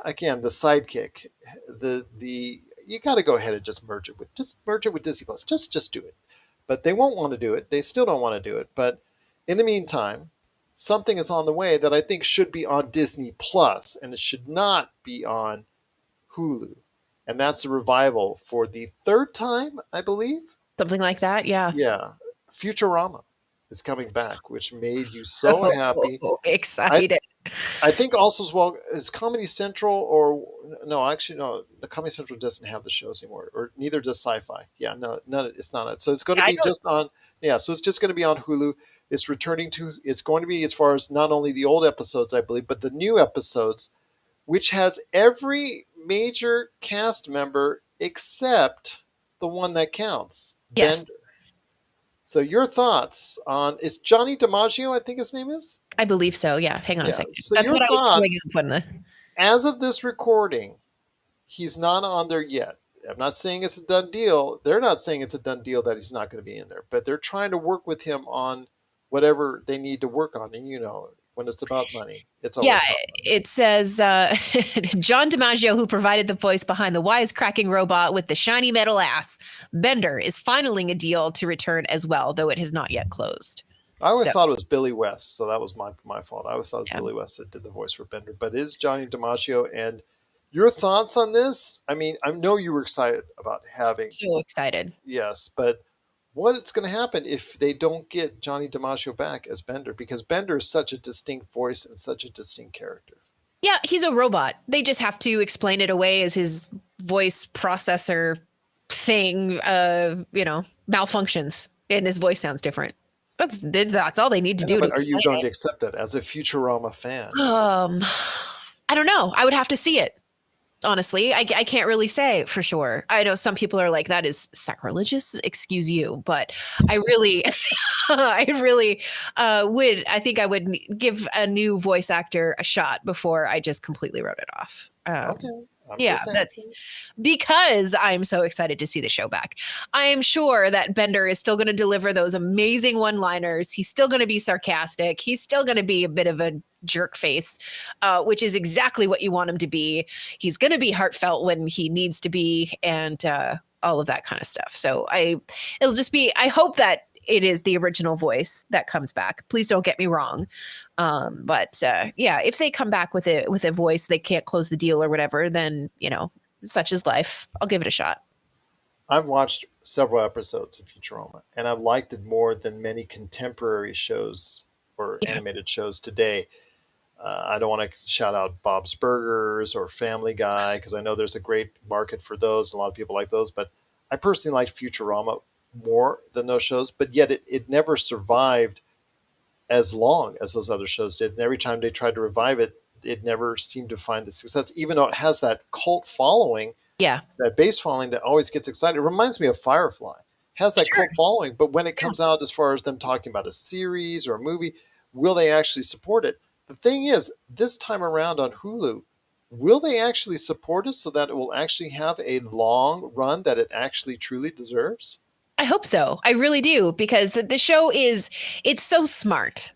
again, the sidekick, the you got to go ahead and just merge it with Disney Plus. Just do it. But they won't want to do it. They still don't want to do it. But in the meantime, something is on the way that I think should be on Disney Plus, and it should not be on Hulu. And that's a revival for the third time, I believe. Something like that. Yeah. Yeah, Futurama is coming back, which made you so happy. So I excited. I think also as well is Comedy Central or no, actually no, the Comedy Central doesn't have the shows anymore, or neither does Sci-Fi. Yeah, no, none. It's not. So it's going to I be don't. just on. Yeah, so it's just going to be on Hulu. It's returning to. It's going to be as far as not only the old episodes, I believe, but the new episodes, which has every major cast member except the one that counts, Bender. Yes, So your thoughts on is Johnny Dimaggio? I think his name is. I believe so. Yeah. Hang on a Yeah. second. So That's your what I was pulling thoughts up when the. as of this recording, he's not on there yet. I'm not saying it's a done deal. They're not saying it's a done deal that he's not going to be in there, but they're trying to work with him on whatever they need to work on. And when it's about money, it's always Yeah, about money. it says John DiMaggio, who provided the voice behind the wisecracking robot with the shiny metal ass, Bender, is finaling a deal to return as well, though it has not yet closed. I always So, thought it was Billy West, so that was my fault. I always thought it was yeah, Billy West that did the voice for Bender, but it is Johnny DiMaggio. And your thoughts on this? I mean, I know you were excited about having so excited. yes, but what's going to happen if they don't get Johnny DiMaggio back as Bender? Because Bender is such a distinct voice and such a distinct character. Yeah, he's a robot. They just have to explain it away as his voice processor thing, malfunctions and his voice sounds different. That's all they need to I know, do to but are you explain going it. to accept that as a Futurama fan? I don't know. I would have to see it. Honestly, I can't really say for sure. I know some people are like, that is sacrilegious. Excuse you. But I really, I really would. I think I would give a new voice actor a shot before I just completely wrote it off. Okay, I'm Yeah, just that's asking. because I'm so excited to see the show back. I am sure that Bender is still going to deliver those amazing one-liners. He's still going to be sarcastic. He's still going to be a bit of a jerk face, which is exactly what you want him to be. He's going to be heartfelt when he needs to be, and all of that kind of stuff. So it'll just be. I hope that it is the original voice that comes back. Please don't get me wrong. But yeah, if they come back with a voice, they can't close the deal or whatever, then such is life. I'll give it a shot. I've watched several episodes of Futurama, and I've liked it more than many contemporary shows or Yeah. animated shows today. I don't want to shout out Bob's Burgers or Family Guy because I know there's a great market for those. And a lot of people like those, but I personally liked Futurama more than those shows. But yet it never survived as long as those other shows did. And every time they tried to revive it, it never seemed to find the success, even though it has that cult following, Yeah. that base following that always gets excited. It reminds me of Firefly. It has that Sure. cult following, but when it comes out as far as them talking about a series or a movie, will they actually support it? The thing is, this time around on Hulu, will they actually support it so that it will actually have a long run that it actually truly deserves? I hope so. I really do, because the show it's so smart.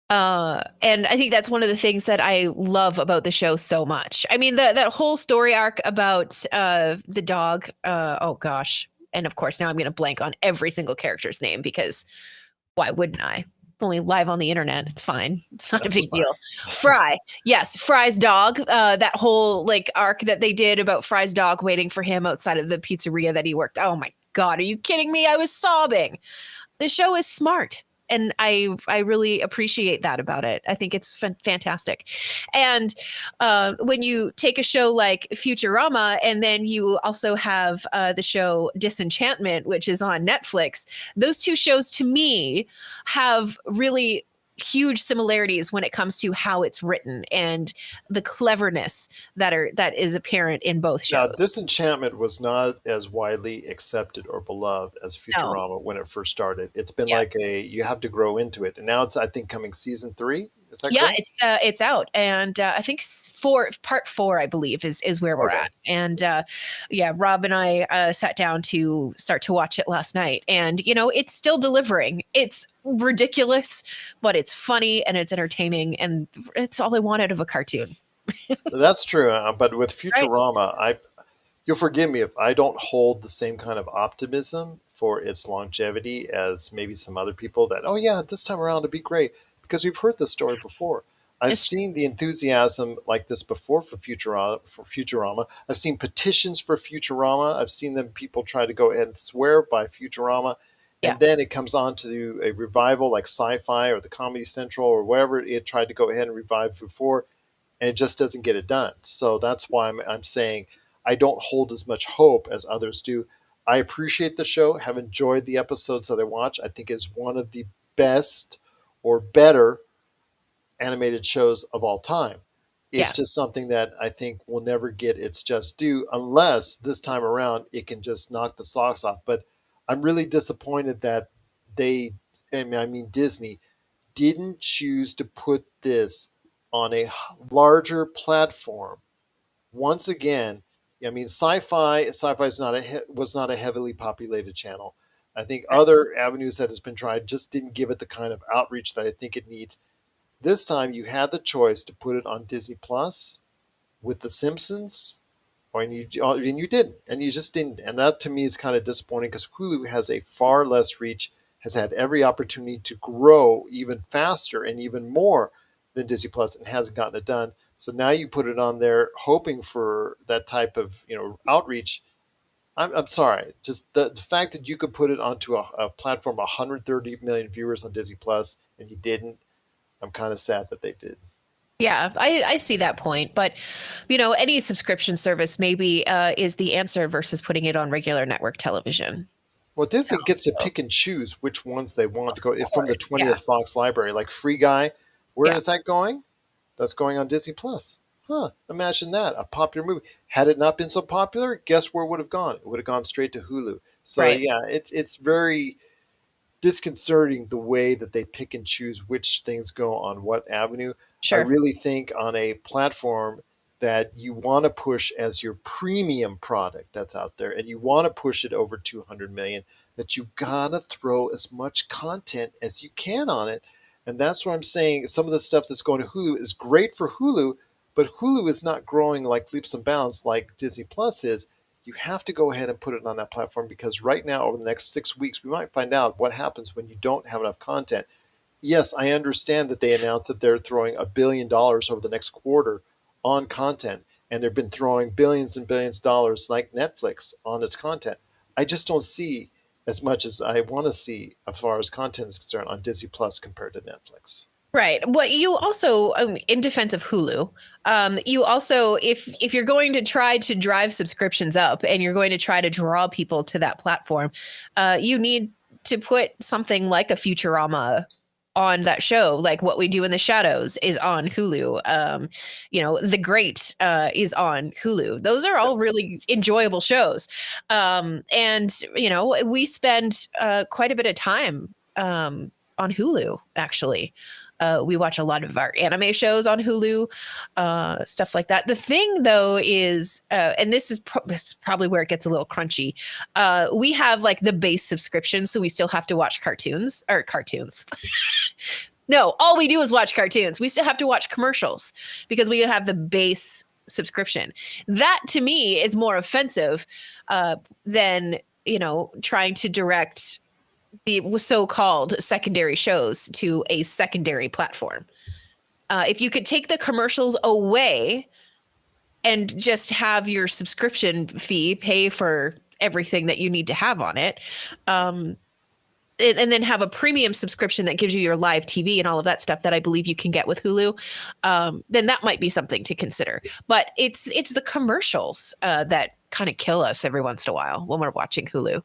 And I think that's one of the things that I love about the show so much. I mean, that whole story arc about the dog. Oh gosh, and of course now I'm going to blank on every single character's name because why wouldn't I? It's only live on the internet. It's fine. It's not a That's big fine. deal. Fry, yes, Fry's dog. That whole arc that they did about Fry's dog waiting for him outside of the pizzeria that he worked. Oh my God, are you kidding me? I was sobbing. The show is smart. And I really appreciate that about it. I think it's fantastic. And when you take a show like Futurama, and then you also have the show Disenchantment, which is on Netflix, those two shows to me have really huge similarities when it comes to how it's written and the cleverness that is apparent in both Now, shows. Disenchantment was not as widely accepted or beloved as No. Futurama when it first started. It's been Yeah. like you have to grow into it. And now it's, I think, coming season 3. Is that Yeah, correct? it's out, and I think part 4, I believe, is where we're Okay. at. And yeah, Rob and I sat down to start to watch it last night, and it's still delivering. It's ridiculous, but it's funny and it's entertaining, and it's all I want out of a cartoon. That's true. But with Right? Futurama, you'll forgive me if I don't hold the same kind of optimism for its longevity as maybe some other people that, oh yeah, this time around it'll be great because we've heard this story before. I've It's seen the enthusiasm like this before for Futurama. I've seen petitions for Futurama. I've seen them people try to go ahead and swear by Futurama, yeah, and then it comes on to a revival like Sci-Fi or the Comedy Central or whatever it tried to go ahead and revive before, and it just doesn't get it done. So that's why I'm saying I don't hold as much hope as others do. I appreciate the show, have enjoyed the episodes that I watch. I think it's one of the best or better animated shows of all time. It's yeah, just something that I think will never get its just due unless this time around it can just knock the socks off. But I'm really disappointed that they, I mean Disney, didn't choose to put this on a larger platform. Once again, I mean, sci-fi is not was not a heavily populated channel. I think right. other avenues that has been tried just didn't give it the kind of outreach that I think it needs. This time, you had the choice to put it on Disney Plus with The Simpsons, and you didn't, and you just didn't, and that to me is kind of disappointing because Hulu has a far less reach, has had every opportunity to grow even faster and even more than Disney Plus, and hasn't gotten it done. So now you put it on there, hoping for that type of outreach. I'm sorry, just the fact that you could put it onto a platform 130 million viewers on Disney Plus and you didn't. I'm kind of sad that they did. Yeah, I see that point, but any subscription service maybe is the answer versus putting it on regular network television. Well, Disney gets to So, pick and choose which ones they want to go of from the course, yeah, 20th Fox library. Like Free Guy, where yeah, is that going? That's going on Disney Plus. Huh, imagine that. A popular movie. Had it not been so popular, guess where it would have gone? It would have gone straight to Hulu. So right, yeah, it's very disconcerting the way that they pick and choose which things go on what avenue. I sure, really think on a platform that you want to push as your premium product that's out there and you want to push it over 200 million, that you gotta throw as much content as you can on it. And that's what I'm saying. Some of the stuff that's going to Hulu is great for Hulu, but Hulu is not growing like leaps and bounds like Disney Plus is. You have to go ahead and put it on that platform because right now, over the next 6 weeks, we might find out what happens when you don't have enough content. Yes, I understand that they announced that they're throwing $1 billion over the next quarter on content, and they've been throwing billions and billions of dollars like Netflix on its content. I just don't see as much as I want to see as far as content is concerned on Disney Plus compared to Netflix. right. Well, you also, in defense of Hulu, you also, if you're going to try to drive subscriptions up and you're going to try to draw people to that platform, you need to put something like a Futurama on that show. Like What We Do in the Shadows is on Hulu. The Great is on Hulu. Those are all Yes. really enjoyable shows. And we spend quite a bit of time on Hulu, actually. We watch a lot of our anime shows on Hulu, stuff like that. The thing, though, is, and this is probably where it gets a little crunchy. We have like the base subscription, so we still have to watch cartoons. No, all we do is watch cartoons. We still have to watch commercials because we have the base subscription. That to me is more offensive than trying to direct the so-called secondary shows to a secondary platform. If you could take the commercials away and just have your subscription fee pay for everything that you need to have on it, and then have a premium subscription that gives you your live TV and all of that stuff that I believe you can get with Hulu, then that might be something to consider. But it's the commercials that kind of kill us every once in a while when we're watching Hulu.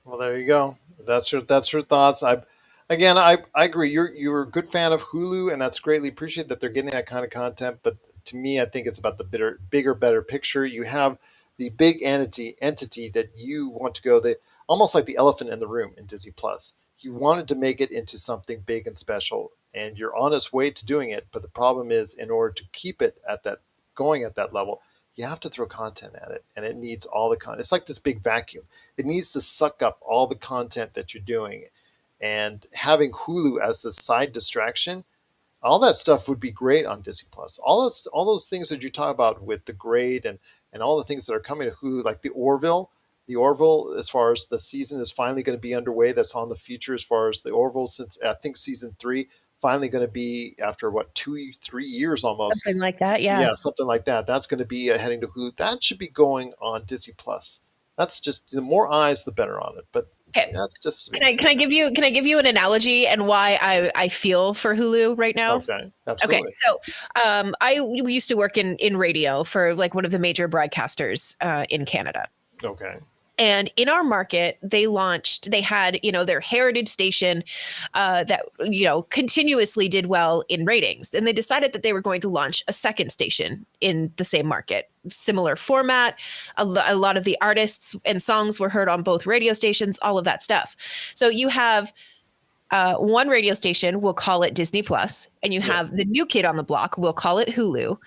Well, there you go. That's her thoughts. I agree. You're a good fan of Hulu, and that's greatly appreciated that they're getting that kind of content. But to me, I think it's about the bigger, better picture. You have the big entity that you want to go. The almost like the elephant in the room in Disney Plus. You wanted to make it into something big and special, and you're on its way to doing it. But the problem is, in order to keep it at that going at that level, you have to throw content at it, and it needs all the content. It's like this big vacuum. It needs to suck up all the content that you're doing. And having Hulu as a side distraction, All that stuff would be great on Disney Plus. All those things that you talk about with the grade and all the things that are coming to Hulu, like the Orville, as far as the season is finally going to be underway. That's on the future as far as the Orville, since I think season 3 finally going to be after what 2-3 years almost. Something like that. Yeah. Yeah, something like that. That's going to be heading to Hulu. That should be going on Disney Plus. That's just the more eyes, the better on it. But Okay. that's just Can I give you an analogy and why I feel for Hulu right now? okay. Okay, Absolutely. so we used to work in radio for like one of the major broadcasters in Canada. Okay. And in our market, they had, their heritage station that, continuously did well in ratings. And they decided that they were going to launch a second station in the same market, similar format. A lot of the artists and songs were heard on both radio stations, all of that stuff. So you have one radio station, we'll call it Disney Plus, and you have the new kid on the block, we'll call it Hulu.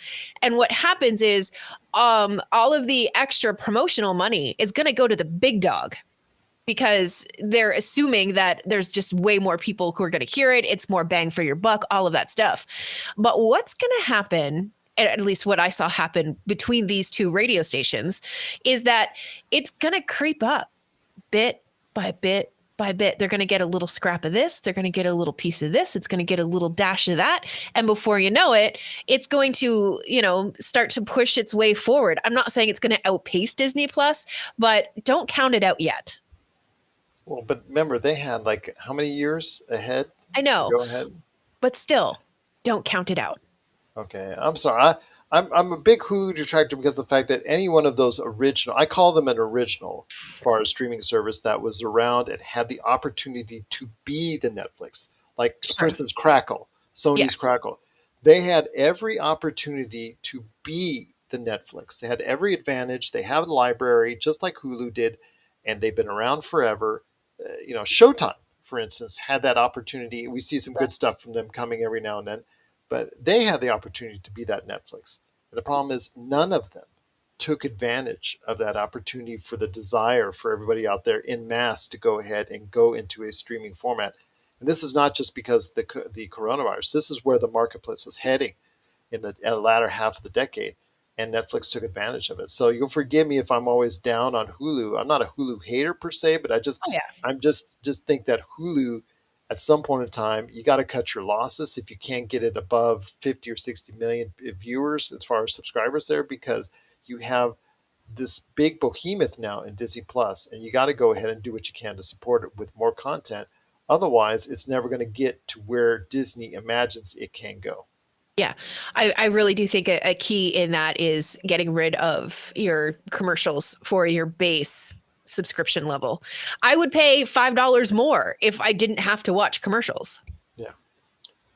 And what happens is all of the extra promotional money is going to go to the big dog because they're assuming that there's just way more people who are going to hear it. It's more bang for your buck, all of that stuff. But what's going to happen, at least what I saw happen between these two radio stations, is that it's going to creep up bit by bit by bit. They're going to get a little scrap of this. They're going to get a little piece of this. It's going to get a little dash of that. And before you know it, it's going to, start to push its way forward. I'm not saying it's going to outpace Disney Plus, but don't count it out yet. Well, but remember, they had like how many years ahead? I know, Go ahead. but still, don't count it out. Okay, I'm sorry. I'm a big Hulu detractor because of the fact that any one of those original, I call them an original, as far as streaming service that was around and had the opportunity to be the Netflix. Like, for Sure. instance, Crackle, Sony's Yes. Crackle. They had every opportunity to be the Netflix. They had every advantage. They have a library, just like Hulu did, and they've been around forever. Showtime, for instance, had that opportunity. We see some good stuff from them coming every now and then, but they had the opportunity to be that Netflix. And the problem is none of them took advantage of that opportunity for the desire for everybody out there in mass to go ahead and go into a streaming format. And this is not just because the coronavirus. This is where the marketplace was heading in the latter half of the decade, and Netflix took advantage of it. So you'll forgive me if I'm always down on Hulu. I'm not a Hulu hater per se, but Oh yeah. I'm just think that Hulu, at some point in time, you got to cut your losses if you can't get it above 50 or 60 million viewers as far as subscribers there, because you have this big behemoth now in Disney Plus, and you got to go ahead and do what you can to support it with more content. Otherwise, it's never going to get to where Disney imagines it can go. Yeah, I really do think a key in that is getting rid of your commercials for your base subscription level. I would pay $5 more if I didn't have to watch commercials. Yeah.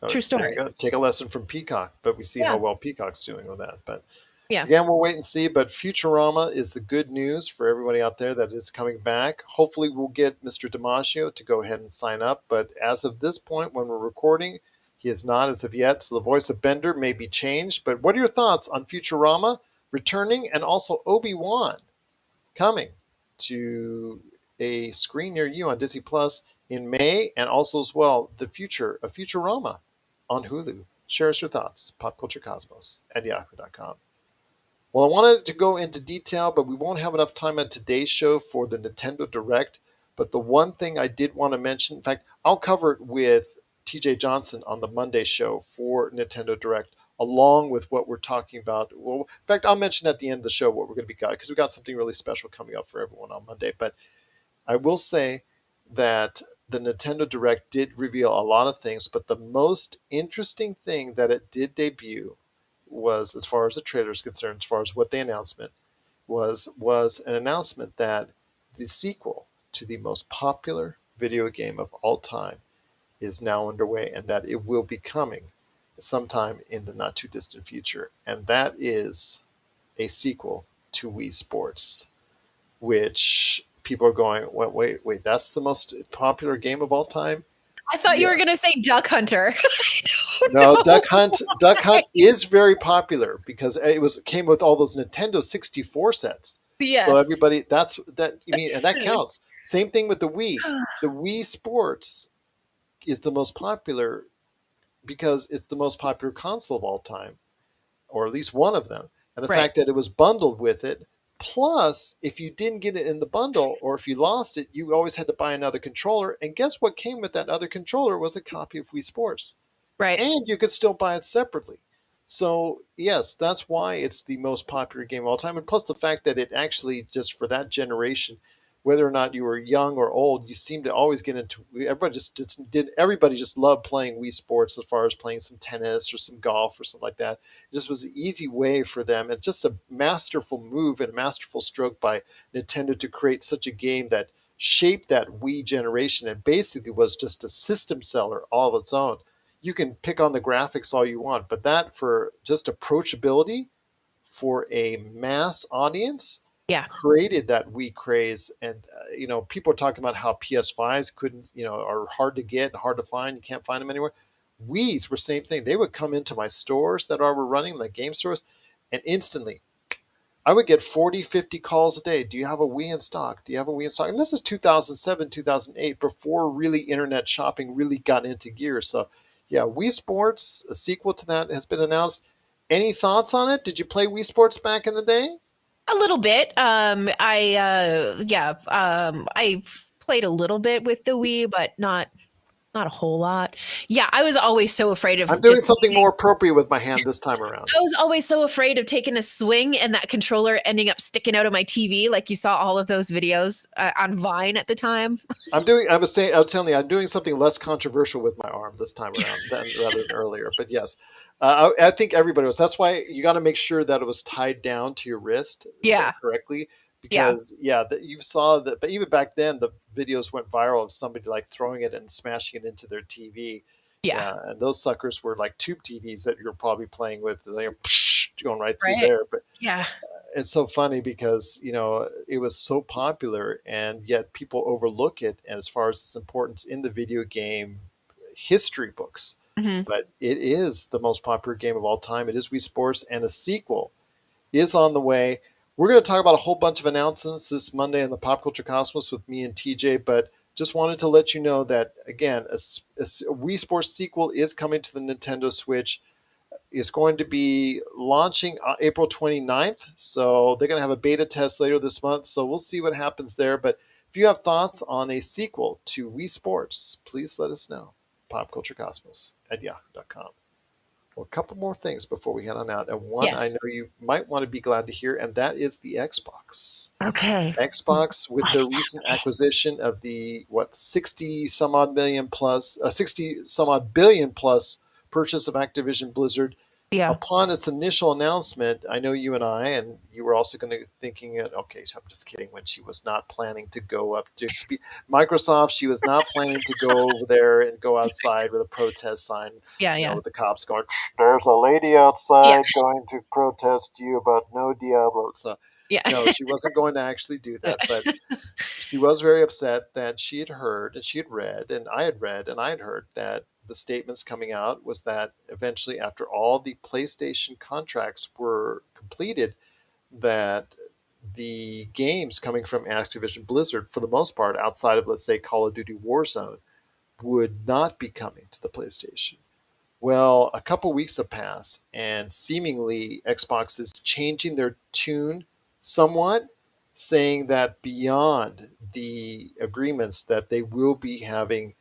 True story. There you go. Take a lesson from Peacock, but we see Yeah. how well Peacock's doing with that. But Yeah. again, we'll wait and see. But Futurama is the good news for everybody out there that is coming back. Hopefully, we'll get Mr. Dimaggio to go ahead and sign up. But as of this point, when we're recording, he is not as of yet. So the voice of Bender may be changed. But what are your thoughts on Futurama returning and also Obi-Wan coming to a screen near you on Disney Plus in May, and also as well the future of Futurama on Hulu? Share us your thoughts. PopCultureCosmos@yahoo.com. Well, I wanted to go into detail, but we won't have enough time on today's show for the Nintendo Direct. But the one thing I did want to mention, in fact, I'll cover it with TJ Johnson on the Monday show for Nintendo Direct, along with what we're talking about. Well, in fact, I'll mention at the end of the show what we're going to be got, because we got something really special coming up for everyone on Monday. But I will say that the Nintendo Direct did reveal a lot of things, but the most interesting thing that it did debut was, as far as the trailer is concerned, as far as what the announcement was an announcement that the sequel to the most popular video game of all time is now underway, and that it will be coming sometime in the not too distant future. And that is a sequel to Wii Sports, which people are going, wait, that's the most popular game of all time? I thought you Yeah. were going to say Duck Hunter. No, Duck Hunt is very popular because it came with all those Nintendo 64 sets. Yes. So everybody, and that counts. Same thing with the Wii. The Wii Sports is the most popular because it's the most popular console of all time, or at least one of them. And the Right. fact that it was bundled with it, plus if you didn't get it in the bundle or if you lost it, you always had to buy another controller. And guess what came with that other controller was a copy of Wii Sports. Right. And you could still buy it separately. So yes, that's why it's the most popular game of all time. And plus the fact that it actually, just for that generation, whether or not you were young or old, you seem to always get into. Everybody just loved playing Wii Sports, as far as playing some tennis or some golf or something like that. It just was an easy way for them, and just a masterful move and a masterful stroke by Nintendo to create such a game that shaped that Wii generation and basically was just a system seller all of its own. You can pick on the graphics all you want, but that, for just approachability for a mass audience, Yeah. created that Wii craze. And people are talking about how PS5s couldn't, are hard to get, hard to find. You can't find them anywhere. Wii's were same thing. They would come into my stores that were running, like game stores, and instantly I would get 40, 50 calls a day. Do you have a Wii in stock? Do you have a Wii in stock? And this is 2007, 2008, before really internet shopping really got into gear. So, yeah, Wii Sports, a sequel to that, has been announced. Any thoughts on it? Did you play Wii Sports back in the day? A little bit. I played a little bit with the Wii, but not a whole lot. Yeah, I was always so afraid I'm of doing just something using. more appropriate with my hand this time around. I was always so afraid of taking a swing and that controller ending up sticking out of my TV, like you saw all of those videos on Vine at the time. I was telling you, I'm doing something less controversial with my arm this time around than rather than earlier. But yes, I think everybody was. That's why you got to make sure that it was tied down to your wrist Yeah, correctly. yeah, Because yeah, you saw that. But even back then, the videos went viral of somebody like throwing it and smashing it into their TV. yeah. Yeah, and those suckers were like tube TVs that you're probably playing with, going right through Right. there. But Yeah, it's so funny because it was so popular, and yet people overlook it as far as its importance in the video game history books. hmm, But it is the most popular game of all time. It is Wii Sports, and a sequel is on the way. We're going to talk about a whole bunch of announcements this Monday in the Pop Culture Cosmos with me and TJ, but just wanted to let you know that, again, a Wii Sports sequel is coming to the Nintendo Switch. Is going to be launching April 29th. So they're going to have a beta test later this month. So we'll see what happens there. But if you have thoughts on a sequel to Wii Sports, please let us know. Popculturecosmos at yahoo.com. Well, a couple more things before we head on out. And one I know yes. you might want to be glad to hear, and that is the Xbox. Okay. Xbox, with What the is recent happening? acquisition of the 60 some odd million plus 60 some odd billion plus purchase of Activision Blizzard. Yeah. Upon its initial announcement, I know you and I, and you were also going to thinking, okay, so I'm just kidding, when she was not planning to go up to Microsoft. She was not planning to go over there and go outside with a protest sign, Yeah, yeah, with the cops going, there's a lady yeah, outside going to protest you about no Diablo. So yeah. no, she wasn't going to actually do that, but she was very upset that she had heard and she had read, and I had read and I had heard that the statements coming out was that eventually, after all the PlayStation contracts were completed, that the games coming from Activision Blizzard, for the most part, outside of, let's say, Call of Duty Warzone, would not be coming to the PlayStation. Well, a couple weeks have passed, and seemingly Xbox is changing their tune somewhat, saying that beyond the agreements that they will be having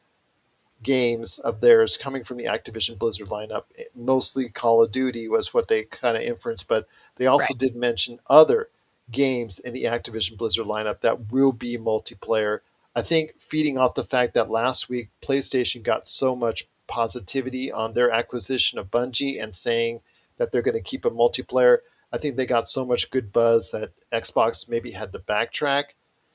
games of theirs coming from the Activision Blizzard lineup. Mostly Call of Duty was what they kind of inferenced, but they also Right. did mention other games in the Activision Blizzard lineup that will be multiplayer. I think feeding off the fact that last week PlayStation got so much positivity on their acquisition of Bungie and saying that they're going to keep a multiplayer. I think they got so much good buzz that Xbox maybe had to backtrack.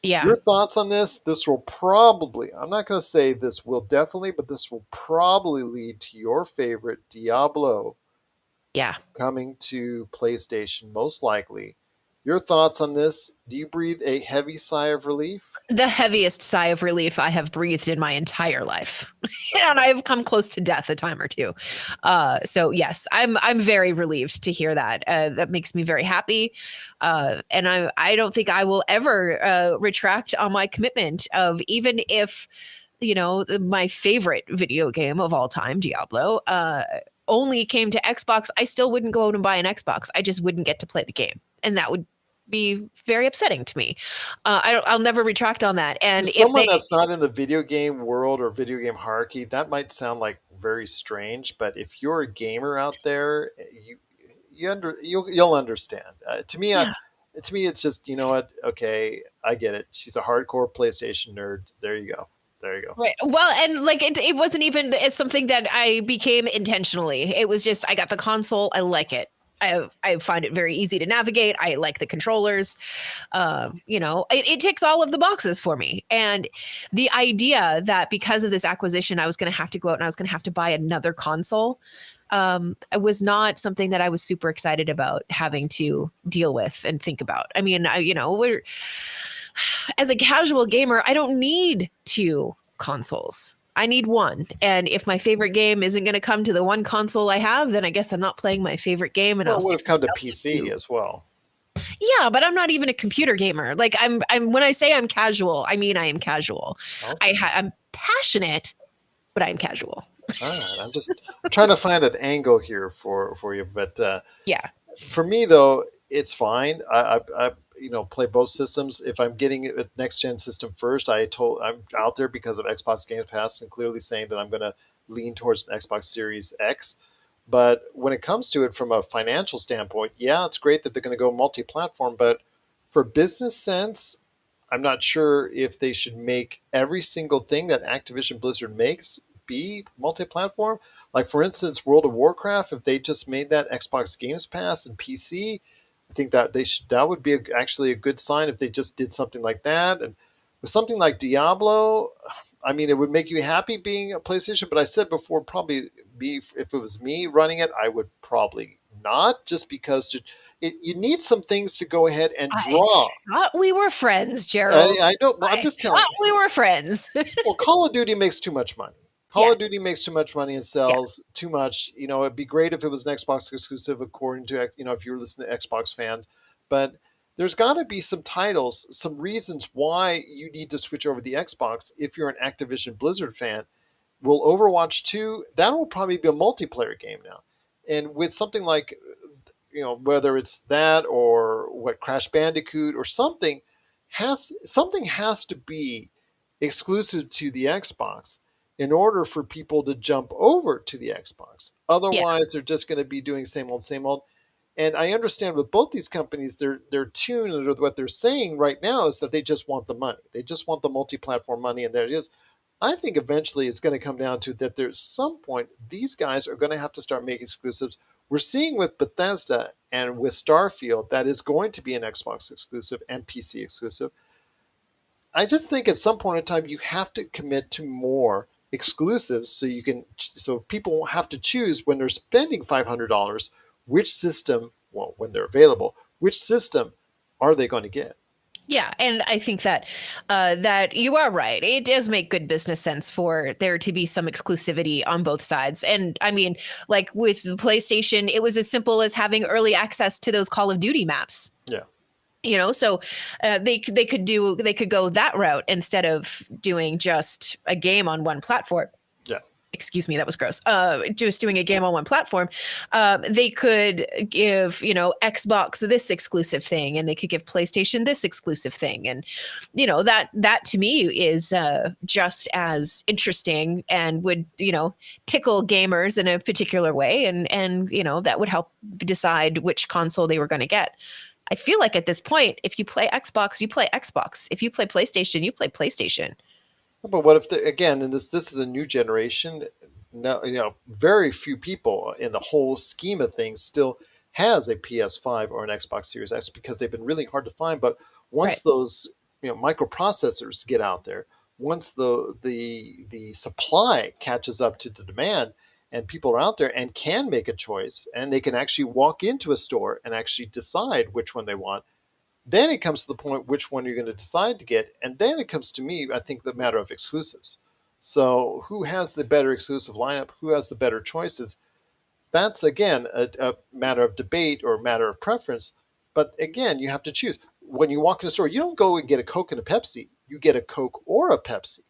Yeah, Your thoughts on this? This will probably, I'm not going to say this will definitely, but this will probably lead to your favorite Diablo yeah. coming to PlayStation, most likely. Your thoughts on this? Do you breathe a heavy sigh of relief? The heaviest sigh of relief I have breathed in my entire life, and I've come close to death a time or two. So yes, I'm very relieved to hear that. That makes me very happy, and I don't think I will ever retract on my commitment of, even if my favorite video game of all time, Diablo, only came to Xbox, I still wouldn't go out and buy an Xbox. I just wouldn't get to play the game, and that would be very upsetting to me. I'll never retract on that. To And if someone they, that's not in the video game world or video game hierarchy, that might sound like very strange. But if you're a gamer out there, you'll understand. yeah. To me, it's just, you know what? Okay, I get it. She's a hardcore PlayStation nerd. There you go. There you go. Right. Well, and like it wasn't even it's something that I became intentionally. It was just I got the console. I like it. I find it very easy to navigate. I like the controllers. It ticks all of the boxes for me. And the idea that because of this acquisition, I was going to have to go out and I was going to have to buy another console, it was not something that I was super excited about having to deal with and think about. I mean, we're as a casual gamer, I don't need two consoles. I need one. And if my favorite game isn't going to come to the one console I have, then I guess I'm not playing my favorite game and Well, I'll it would stick have come to with PC two. as well. Yeah, but I'm not even a computer gamer. Like I'm when I say I'm casual, I mean I am casual. Okay. I'm passionate, but I'm casual. All right. I'm just trying to find an angle here for you, but Yeah. for me though, it's fine. I play both systems. If I'm getting a next gen system first, I'm out there because of Xbox Game Pass and clearly saying that I'm going to lean towards an Xbox Series X. But when it comes to it from a financial standpoint, yeah, it's great that they're going to go multi-platform. But for business sense, I'm not sure if they should make every single thing that Activision Blizzard makes be multi-platform. Like for instance, World of Warcraft, if they just made that Xbox Games Pass and PC, I think that that would be actually a good sign if they just did something like that. And with something like Diablo, I mean, it would make you happy being a PlayStation. But I said before, probably be if it was me running it, I would probably not, just because you need some things to go ahead and I draw. thought we were friends, Gerald. I know, but I'm I just telling thought you. we were friends. Well, Call of Duty makes too much money. Call of Duty Yes. makes too much money and Yeah. sells too much. It'd be great if it was an Xbox exclusive, according to, if you were listening to Xbox fans. But there's got to be some titles, some reasons why you need to switch over the Xbox if you're an Activision Blizzard fan. Will Overwatch 2, that will probably be a multiplayer game now. And with something like, whether it's that or what Crash Bandicoot or something has to be exclusive to the Xbox in order for people to jump over to the Xbox. Yeah. Otherwise, they're just going to be doing same old, same old. And I understand with both these companies, their tune or what they're saying right now is that they just want the money. They just want the multi-platform money, and there it is. I think eventually it's going to come down to that there's some point these guys are going to have to start making exclusives. We're seeing with Bethesda and with Starfield that is going to be an Xbox exclusive and PC exclusive. I just think at some point in time you have to commit to more exclusives so people won't have to choose when they're spending $500 which system, well, when they're available, which system are they going to get? Yeah, and I think that you are right. It does make good business sense for there to be some exclusivity on both sides. And I mean, like with the PlayStation, it was as simple as having early access to those Call of Duty maps. Yeah. So they could go that route instead of doing just a game on one platform. Yeah. Excuse me, that was gross. Just doing a game on one platform. They could give, Xbox this exclusive thing, and they could give PlayStation this exclusive thing, and that to me is just as interesting and would tickle gamers in a particular way, and that would help decide which console they were going to get. I feel like at this point, if you play Xbox, you play Xbox. If you play PlayStation, you play PlayStation. But what if again, and this is a new generation? No, very few people in the whole scheme of things still has a PS5 or an Xbox Series X because they've been really hard to find. But Right. once those microprocessors get out there, once the supply catches up to the demand, and people are out there and can make a choice, and they can actually walk into a store and actually decide which one they want, then it comes to the point which one you're going to decide to get. And then it comes to me, I think, the matter of exclusives. So who has the better exclusive lineup? Who has the better choices? That's, again, a matter of debate or a matter of preference. But again, you have to choose. When you walk in a store, you don't go and get a Coke and a Pepsi. You get a Coke or a Pepsi.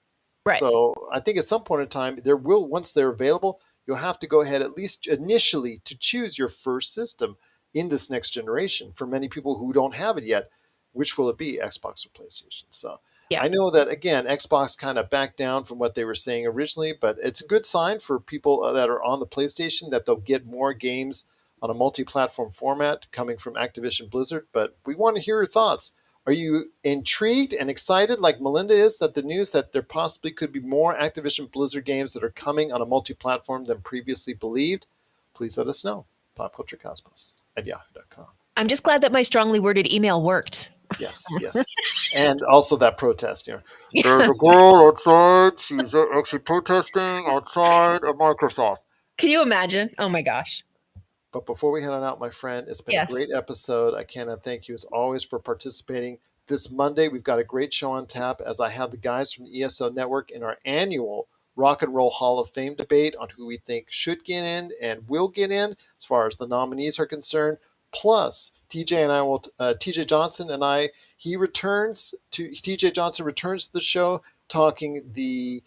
Right. So I think at some point in time, once they're available, you'll have to go ahead, at least initially, to choose your first system in this next generation. For many people who don't have it yet, which will it be, Xbox or PlayStation? So Yeah. I know that, again, Xbox kind of backed down from what they were saying originally, but it's a good sign for people that are on the PlayStation that they'll get more games on a multi-platform format coming from Activision Blizzard. But we want to hear your thoughts. Are you intrigued and excited, like Melinda is, that the news that there possibly could be more Activision Blizzard games that are coming on a multi-platform than previously believed? Please let us know. popculturecosmos@yahoo.com. I'm just glad that my strongly worded email worked. Yes, yes. And also that protest, there's a girl outside. She's actually protesting outside of Microsoft. Can you imagine? Oh my gosh. But before we head on out, my friend, it's been a Yes. great episode. I cannot thank you as always for participating. This Monday, we've got a great show on tap as I have the guys from the ESO Network in our annual Rock and Roll Hall of Fame debate on who we think should get in and will get in as far as the nominees are concerned. Plus, TJ Johnson and I, TJ Johnson returns to the show talking the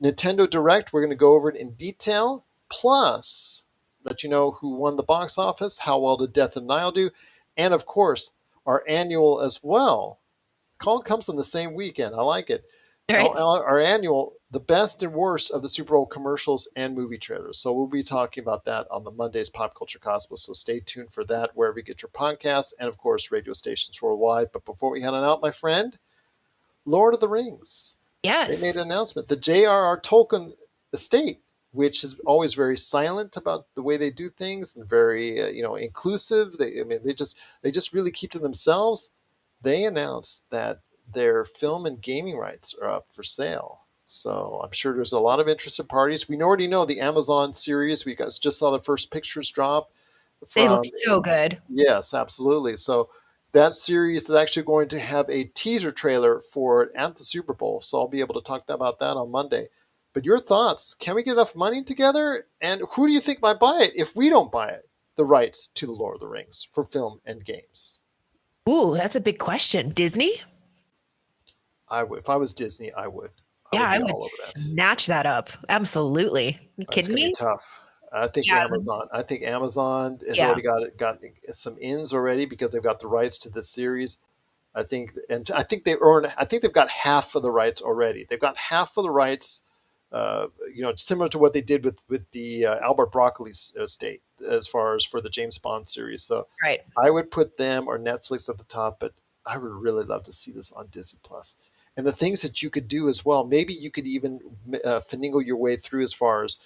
Nintendo Direct. We're going to go over it in detail. Plus, let you know who won the box office, how well did Death and Nile do, and of course, our annual as well. Colin comes on the same weekend. I like it. All right. Our annual, the best and worst of the Super Bowl commercials and movie trailers. So we'll be talking about that on the Monday's Pop Culture Cosmos. So stay tuned for that wherever you get your podcasts and, of course, radio stations worldwide. But before we head on out, my friend, Lord of the Rings. They Yes. made an announcement. The Jrr Tolkien Estate, which is always very silent about the way they do things and very inclusive. They just really keep to themselves. They announced that their film and gaming rights are up for sale. So I'm sure there's a lot of interested parties. We already know the Amazon series. We guys just saw the first pictures drop They look from. so good. Yes, absolutely. So that series is actually going to have a teaser trailer for it at the Super Bowl. So I'll be able to talk about that on Monday. But your thoughts? Can we get enough money together? And who do you think might buy it if we don't buy it? The rights to the Lord of the Rings for film and games. Ooh, that's a big question. Disney? I would, if I was Disney, I would. I Yeah, would I be would all over that. snatch that up. Absolutely. You It's kidding going to be me? tough. I think Yeah. Amazon. I think Amazon has Yeah. already got some ins already because they've got the rights to this series. I think they've got half of the rights already. They've got half of the rights, similar to what they did with the Albert Broccoli's estate as far as for the James Bond series. So Right. I would put them or Netflix at the top, but I would really love to see this on Disney Plus. And the things that you could do as well, maybe you could even finagle your way through as far as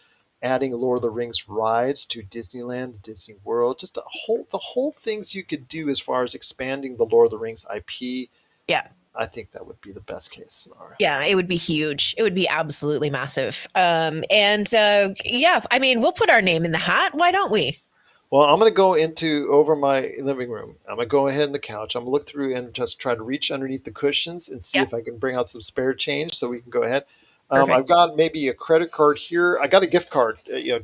adding Lord of the Rings rides to Disneyland, Disney World, just the whole things you could do as far as expanding the Lord of the Rings IP. Yeah. I think that would be the best case scenario. Yeah, it would be huge. It would be absolutely massive. Yeah, I mean, we'll put our name in the hat. Why don't we? Well, I'm going to go over my living room. I'm going to go ahead on the couch. I'm going to look through and just try to reach underneath the cushions and see Yeah. if I can bring out some spare change so we can go ahead. Perfect. I've got maybe a credit card here. I got a gift card,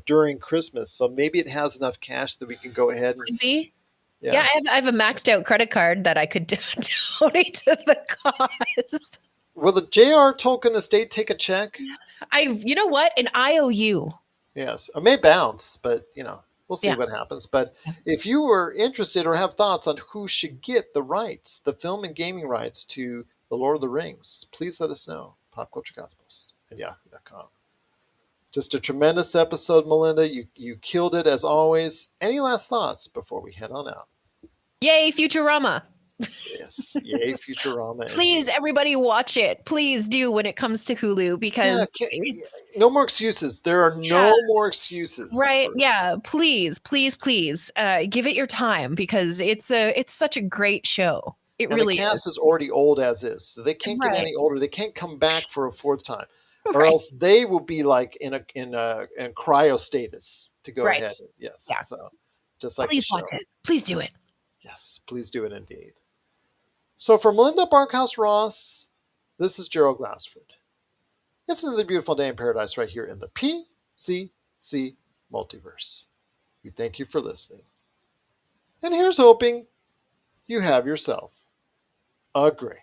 during Christmas, so maybe it has enough cash that we can go ahead and Could be. yeah. Yeah, I have a maxed out credit card that I could donate to the cause. Will the Jrr Tolkien Estate take a check? You know what? An IOU. Yes, it may bounce, but we'll see Yeah. what happens. But if you are interested or have thoughts on who should get the rights, the film and gaming rights to The Lord of the Rings, please let us know. popculturecosmos@yahoo.com. Just a tremendous episode, Melinda. You killed it as always. Any last thoughts before we head on out? Yay, Futurama. Yes, yay, Futurama. Please, everybody watch it. Please do when it comes to Hulu because no more excuses. There are no more excuses. Right. Yeah. Please, please, please give it your time because it's such a great show. It really the cast is already old as is, so they can't get any older. They can't come back for a fourth time, or else they will be like in cryo status to go ahead. Yes. Yeah. So just like please watch it. Please do it. Yes, please do it indeed. So for Melinda Barkhouse Ross, this is Gerald Glassford. It's another beautiful day in paradise right here in the PCC Multiverse. We thank you for listening. And here's hoping you have yourself a great